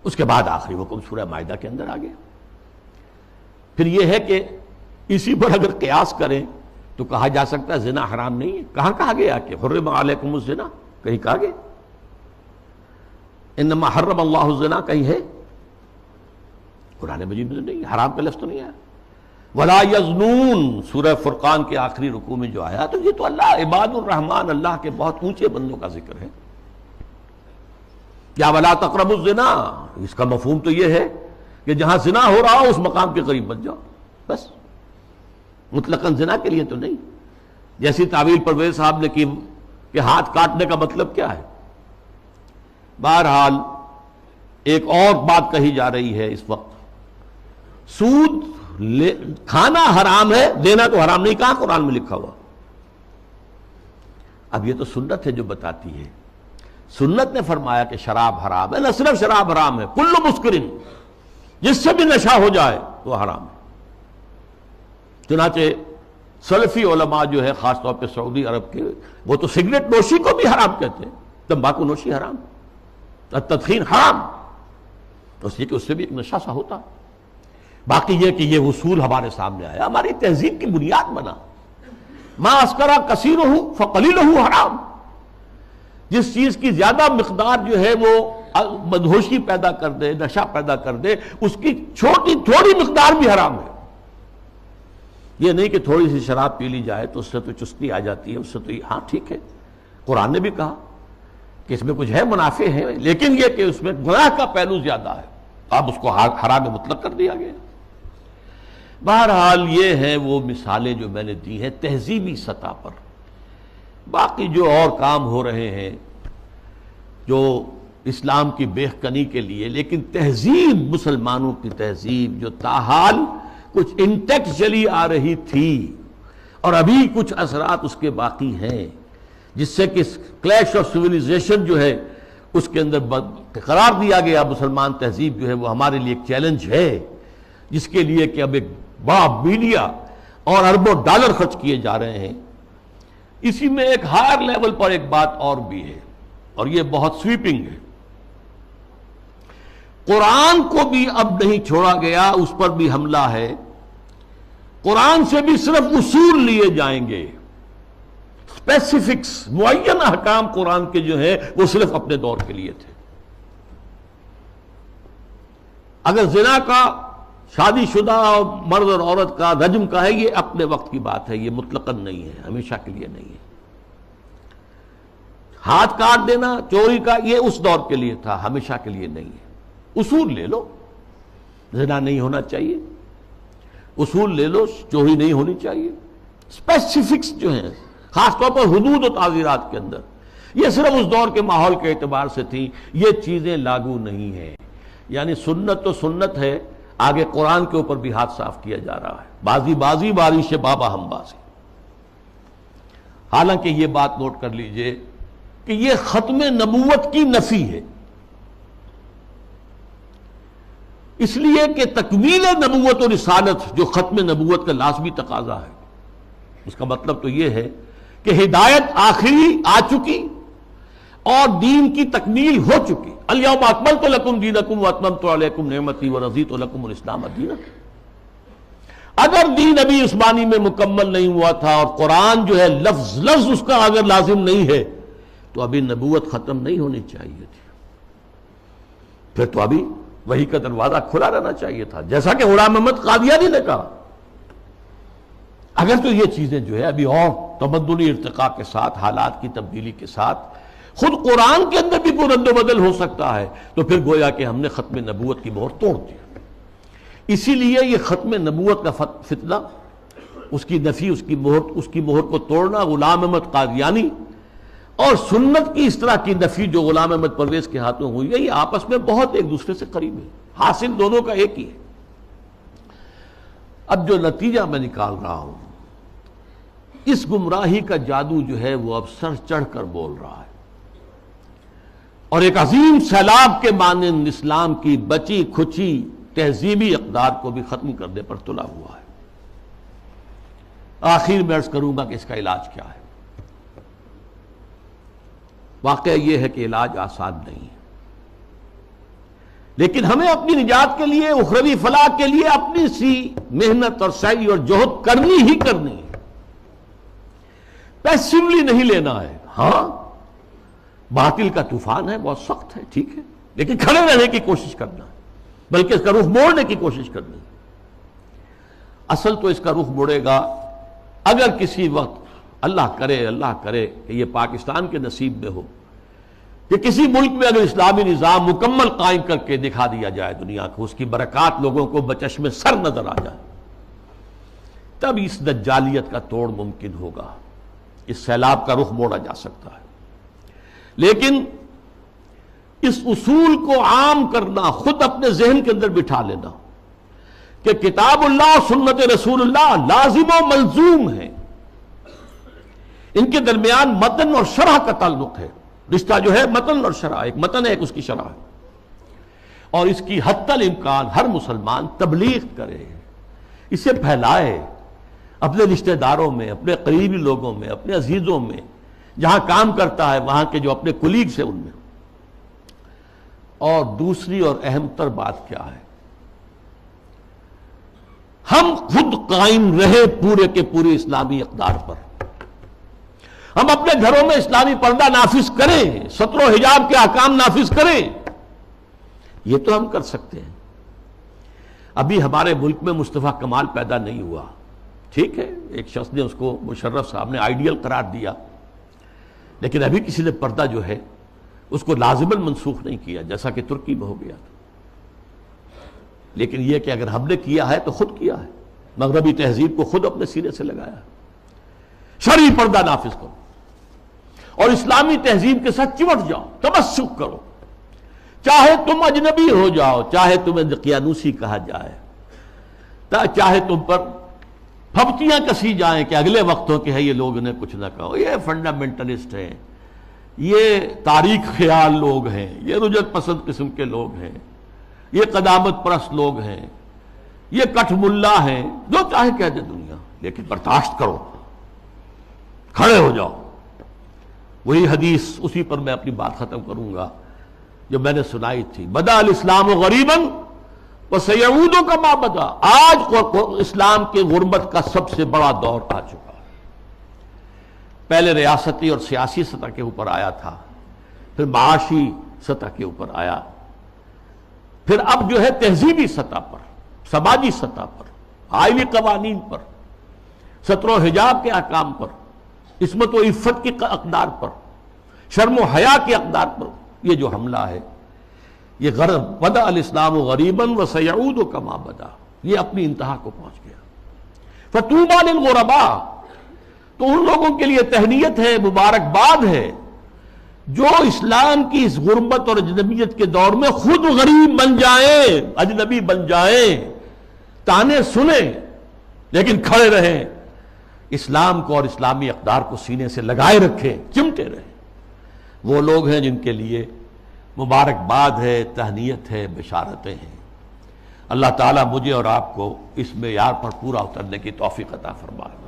اس کے بعد آخری حکم سورہ مائدہ کے اندر آ گیا۔ پھر یہ ہے کہ اسی پر اگر قیاس کریں تو کہا جا سکتا ہے زنا حرام نہیں ہے۔ کہاں کہا گیا کہ حرم علیکم الزنا؟ کہیں کہا گیا انما حرم اللہ الزنا؟ کہیں ہے؟ قرآن مجید میں نہیں، حرام کا لفظ تو نہیں آیا۔ ولا یزنون سورہ فرقان کے آخری رکوع میں جو آیا، تو یہ تو اللہ عباد الرحمن، اللہ کے بہت اونچے بندوں کا ذکر ہے۔ یا ولا تقربوا الزنا، اس کا مفہوم تو یہ ہے کہ جہاں زنا ہو رہا ہو اس مقام کے قریب مت جاؤ، بس، مطلقاً زنا کے لیے تو نہیں۔ جیسی تعویل پرویز صاحب نے کی کہ ہاتھ کاٹنے کا مطلب کیا ہے۔ بہرحال ایک اور بات کہی جا رہی ہے اس وقت، سود کھانا حرام ہے، دینا تو حرام نہیں، کہاں قرآن میں لکھا ہوا؟ اب یہ تو سنت ہے جو بتاتی ہے، سنت نے فرمایا کہ شراب حرام ہے، نہ صرف شراب حرام ہے، کل مسکرن، جس سے بھی نشہ ہو جائے وہ حرام ہے۔ چنانچہ سلفی علماء جو ہے خاص طور پہ سعودی عرب کے، وہ تو سگریٹ نوشی کو بھی حرام کہتے ہیں، تمباکو نوشی حرام، التدخین حرام، اس لیے کہ اس سے بھی ایک نشہ سا ہوتا. باقی یہ کہ یہ اصول ہمارے سامنے آیا، ہماری تہذیب کی بنیاد بنا. ما اسکرا کثیرہ فقلیلہ حرام، جس چیز کی زیادہ مقدار جو ہے وہ مدہوشی پیدا کر دے، نشہ پیدا کر دے، اس کی تھوڑی مقدار بھی حرام ہے. یہ نہیں کہ تھوڑی سی شراب پی لی جائے تو اس سے تو چستی آ جاتی ہے، اس سے تو ہاں ٹھیک ہے، قرآن نے بھی کہا کہ اس میں کچھ ہے منافع ہیں، لیکن یہ کہ اس میں گناہ کا پہلو زیادہ ہے، اب اس کو حرام مطلق کر دیا گیا. بہرحال یہ ہیں وہ مثالیں جو میں نے دی ہیں تہذیبی سطح پر. باقی جو اور کام ہو رہے ہیں جو اسلام کی بہکنی کے لیے، لیکن تہذیب، مسلمانوں کی تہذیب جو تاحال کچھ انٹیکٹ چلی آ رہی تھی اور ابھی کچھ اثرات اس کے باقی ہیں، جس سے کہ کلیش آف سویلائزیشن جو ہے اس کے اندر قرار دیا گیا. مسلمان تہذیب جو ہے وہ ہمارے لیے ایک چیلنج ہے، جس کے لیے کہ اب ایک بڑا میڈیا اور اربوں ڈالر خرچ کیے جا رہے ہیں. اسی میں ایک ہائر لیول پر ایک بات اور بھی ہے، اور یہ بہت سویپنگ ہے. قرآن کو بھی اب نہیں چھوڑا گیا، اس پر بھی حملہ ہے. قرآن سے بھی صرف اصول لیے جائیں گے، اسپیسیفکس، معین احکام قرآن کے جو ہیں وہ صرف اپنے دور کے لیے تھے. اگر زنا کا، شادی شدہ مرد اور عورت کا، رجم کا ہے، یہ اپنے وقت کی بات ہے، یہ مطلقاً نہیں ہے، ہمیشہ کے لیے نہیں ہے. ہاتھ کاٹ دینا، چوری کا، یہ اس دور کے لیے تھا، ہمیشہ کے لیے نہیں ہے. اصول لے لو، زنا نہیں ہونا چاہیے، اصول لے لو، چوری نہیں ہونی چاہیے. اسپیسیفکس جو ہیں خاص طور پر حدود و تعزیرات کے اندر، یہ صرف اس دور کے ماحول کے اعتبار سے تھی، یہ چیزیں لاگو نہیں ہیں. یعنی سنت تو سنت ہے، آگے قرآن کے اوپر بھی ہاتھ صاف کیا جا رہا ہے. بازی بازی بارش بابا ہم بازی. حالانکہ یہ بات نوٹ کر لیجئے کہ یہ ختم نبوت کی نفی ہے، اس لیے کہ تکمیل نبوت و رسالت جو ختم نبوت کا لازمی تقاضا ہے، اس کا مطلب تو یہ ہے کہ ہدایت آخری آ چکی اور دین کی تکمیل ہو چکی. الیوم اکملت لکم دینکم واتممت علیکم نعمتی ورضیت لکم الاسلام دینا. اگر دین ابھی عثمانی میں مکمل نہیں ہوا تھا اور قرآن جو ہے لفظ لفظ اس کا اگر لازم نہیں ہے تو ابھی نبوت ختم نہیں ہونی چاہیے تھی، پھر تو ابھی وحی کا دروازہ کھلا رہنا چاہیے تھا، جیسا کہ غلام محمد قادیانی نے کہا. اگر تو یہ چیزیں جو ہے ابھی اور تمدنی ارتقاء کے ساتھ، حالات کی تبدیلی کے ساتھ خود قرآن کے اندر بھی کوئی رد و بدل ہو سکتا ہے، تو پھر گویا کہ ہم نے ختم نبوت کی مہر توڑ دی. اسی لیے یہ ختم نبوت کا فتنہ، اس کی نفی، اس کی مہر کو توڑنا غلام احمد قادیانی اور سنت کی اس طرح کی نفی جو غلام احمد پرویز کے ہاتھوں ہوئی ہے، یہ آپس میں بہت ایک دوسرے سے قریب ہے، حاصل دونوں کا ایک ہی ہے. اب جو نتیجہ میں نکال رہا ہوں، اس گمراہی کا جادو جو ہے وہ اب سر چڑھ کر بول رہا ہے، اور ایک عظیم سیلاب کے مانند اسلام کی بچی کھچی تہذیبی اقدار کو بھی ختم کرنے پر تلا ہوا ہے. آخر میں عرض کروں گا کہ اس کا علاج کیا ہے. واقعہ یہ ہے کہ علاج آسان نہیں ہے، لیکن ہمیں اپنی نجات کے لیے، اخروی فلاح کے لیے اپنی سی محنت اور سعی اور جہد کرنی ہی کرنی ہے، پیسیولی نہیں لینا ہے. ہاں باطل کا طوفان ہے، بہت سخت ہے، ٹھیک ہے، لیکن کھڑے رہنے کی کوشش کرنا ہے، بلکہ اس کا رخ موڑنے کی کوشش کرنی ہے. اصل تو اس کا رخ موڑے گا اگر کسی وقت اللہ کرے کہ یہ پاکستان کے نصیب میں ہو کہ کسی ملک میں اگر اسلامی نظام مکمل قائم کر کے دکھا دیا جائے دنیا کو، اس کی برکات لوگوں کو بچشم سر نظر آ جائے، تب اس دجالیت کا توڑ ممکن ہوگا، اس سیلاب کا رخ موڑا جا سکتا ہے. لیکن اس اصول کو عام کرنا، خود اپنے ذہن کے اندر بٹھا لینا کہ کتاب اللہ اور سنت رسول اللہ لازم و ملزوم ہیں، ان کے درمیان متن اور شرح کا تعلق ہے. رشتہ جو ہے متن اور شرح، ایک متن ہے ایک اس کی شرح ہے، اور اس کی حتی الامکان ہر مسلمان تبلیغ کرے، اسے پھیلائے اپنے رشتہ داروں میں، اپنے قریبی لوگوں میں، اپنے عزیزوں میں، جہاں کام کرتا ہے وہاں کے جو اپنے کولیگ سے ان میں. اور دوسری اور اہم تر بات کیا ہے، ہم خود قائم رہے پورے کے پورے اسلامی اقدار پر. ہم اپنے گھروں میں اسلامی پردہ نافذ کریں، ستر و حجاب کے احکام نافذ کریں. یہ تو ہم کر سکتے ہیں. ابھی ہمارے ملک میں مصطفیٰ کمال پیدا نہیں ہوا، ٹھیک ہے، ایک شخص نے اس کو مشرف صاحب نے آئیڈیل قرار دیا، لیکن ابھی کسی نے پردہ جو ہے اس کو لازماً منسوخ نہیں کیا، جیسا کہ ترکی میں ہو گیا تھا. لیکن یہ کہ اگر ہم نے کیا ہے تو خود کیا ہے، مغربی تہذیب کو خود اپنے سینے سے لگایا. شرعی پردہ نافذ کرو اور اسلامی تہذیب کے ساتھ چمٹ جاؤ، تمسک کرو. چاہے تم اجنبی ہو جاؤ، چاہے تمہیں دقیانوسی کہا جائے، چاہے تم پر پھپتیاں کسی جائیں کہ اگلے وقتوں کے ہے یہ لوگ انہیں کچھ نہ کہو، یہ فنڈامنٹلسٹ ہیں، یہ تاریخ خیال لوگ ہیں، یہ رجعت پسند قسم کے لوگ ہیں، یہ قدامت پرست لوگ ہیں، یہ کٹھ ملا ہیں، جو چاہے کہہ دے دنیا، لیکن برداشت کرو، کھڑے ہو جاؤ. وہی حدیث، اسی پر میں اپنی بات ختم کروں گا جو میں نے سنائی تھی، بدا الاسلام غریباً وسیعود کما بدا. آج اسلام کے غربت کا سب سے بڑا دور آ چکا ہے. پہلے ریاستی اور سیاسی سطح کے اوپر آیا تھا، پھر معاشی سطح کے اوپر آیا، پھر اب جو ہے تہذیبی سطح پر، سماجی سطح پر، آئینی قوانین پر، ستر و حجاب کے احکام پر، عصمت و عفت کی اقدار پر، شرم و حیا کے اقدار پر یہ جو حملہ ہے، یہ غرب بدا الاسلام غریباً وسیعود کما بدا، یہ اپنی انتہا کو پہنچ گیا. فطوبی للغرباء، تو ان لوگوں کے لیے تہنیت ہے، مبارکباد ہے جو اسلام کی اس غربت اور اجنبیت کے دور میں خود غریب بن جائیں، اجنبی بن جائیں، تانے سنیں لیکن کھڑے رہیں، اسلام کو اور اسلامی اقدار کو سینے سے لگائے رکھیں، چمٹے رہیں. وہ لوگ ہیں جن کے لیے مبارکباد ہے، تہنیت ہے، بشارتیں ہیں. اللہ تعالیٰ مجھے اور آپ کو اس معیار پر پورا اترنے کی توفیق عطا فرمائے.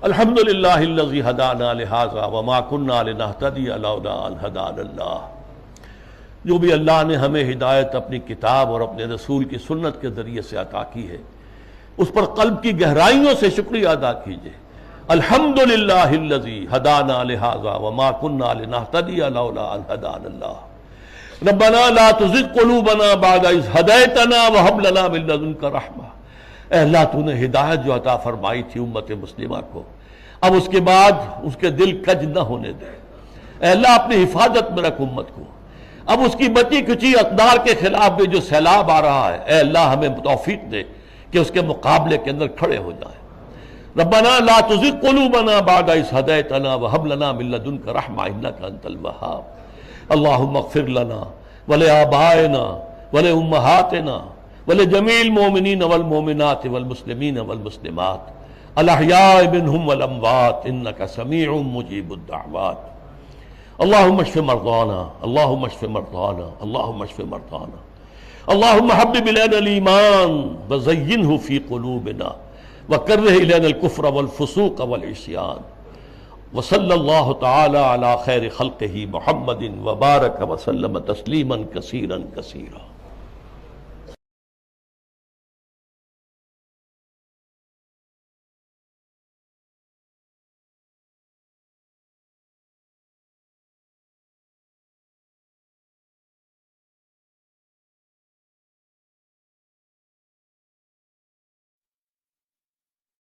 الحمدللہ الذی ہدانا لہذا وما کنا لنہتدی لولا ان ہدانا اللہ. جو بھی اللہ نے ہمیں ہدایت اپنی کتاب اور اپنے رسول کی سنت کے ذریعے سے عطا کی ہے، اس پر قلب کی گہرائیوں سے شکریہ ادا کیجئے. الحمدللہ الذی ہدانا لہذا وما کنا لنہتدی لولا ان ہدانا اللہ. ربنا لا تزغ قلوبنا بعد اذ ہدیتنا وہب لنا من لدنک رحمہ. اے اللہ تو نے ہدایت جو عطا فرمائی تھی امت مسلمہ کو، اب اس کے بعد اس کے دل کج نہ ہونے دے. اے اللہ اپنی حفاظت میں رکھ امت کو. اب اس کی بچی کچی اقدار کے خلاف بھی جو سیلاب آ رہا ہے، اے اللہ ہمیں توفیق دے کہ اس کے مقابلے کے اندر کھڑے ہو جائیں. ربنا لا تزغ قلوبنا بعد اذ ہدیتنا وہب لنا من لدنک رحمہ انک انت الوہاب. اللہم اغفر لنا ولآبائنا ولأمہاتنا ولجمیع المؤمنین والمؤمنات والمسلمین والمسلمات الاحیاء منہم والاموات انک سمیع مجیب الدعوات. اللہم اشف مرضانا، اللہم اشف مرضانا، اللہم اشف مرضانا. اللہم حبب الینا الایمان وزینہ فی قلوبنا وکرہ الینا الکفر والفسوق والعصیان. وصلی اللہ تعالی علی خیر خلقہ محمد وبارک وسلم تسلیما کثیرا کثیرا.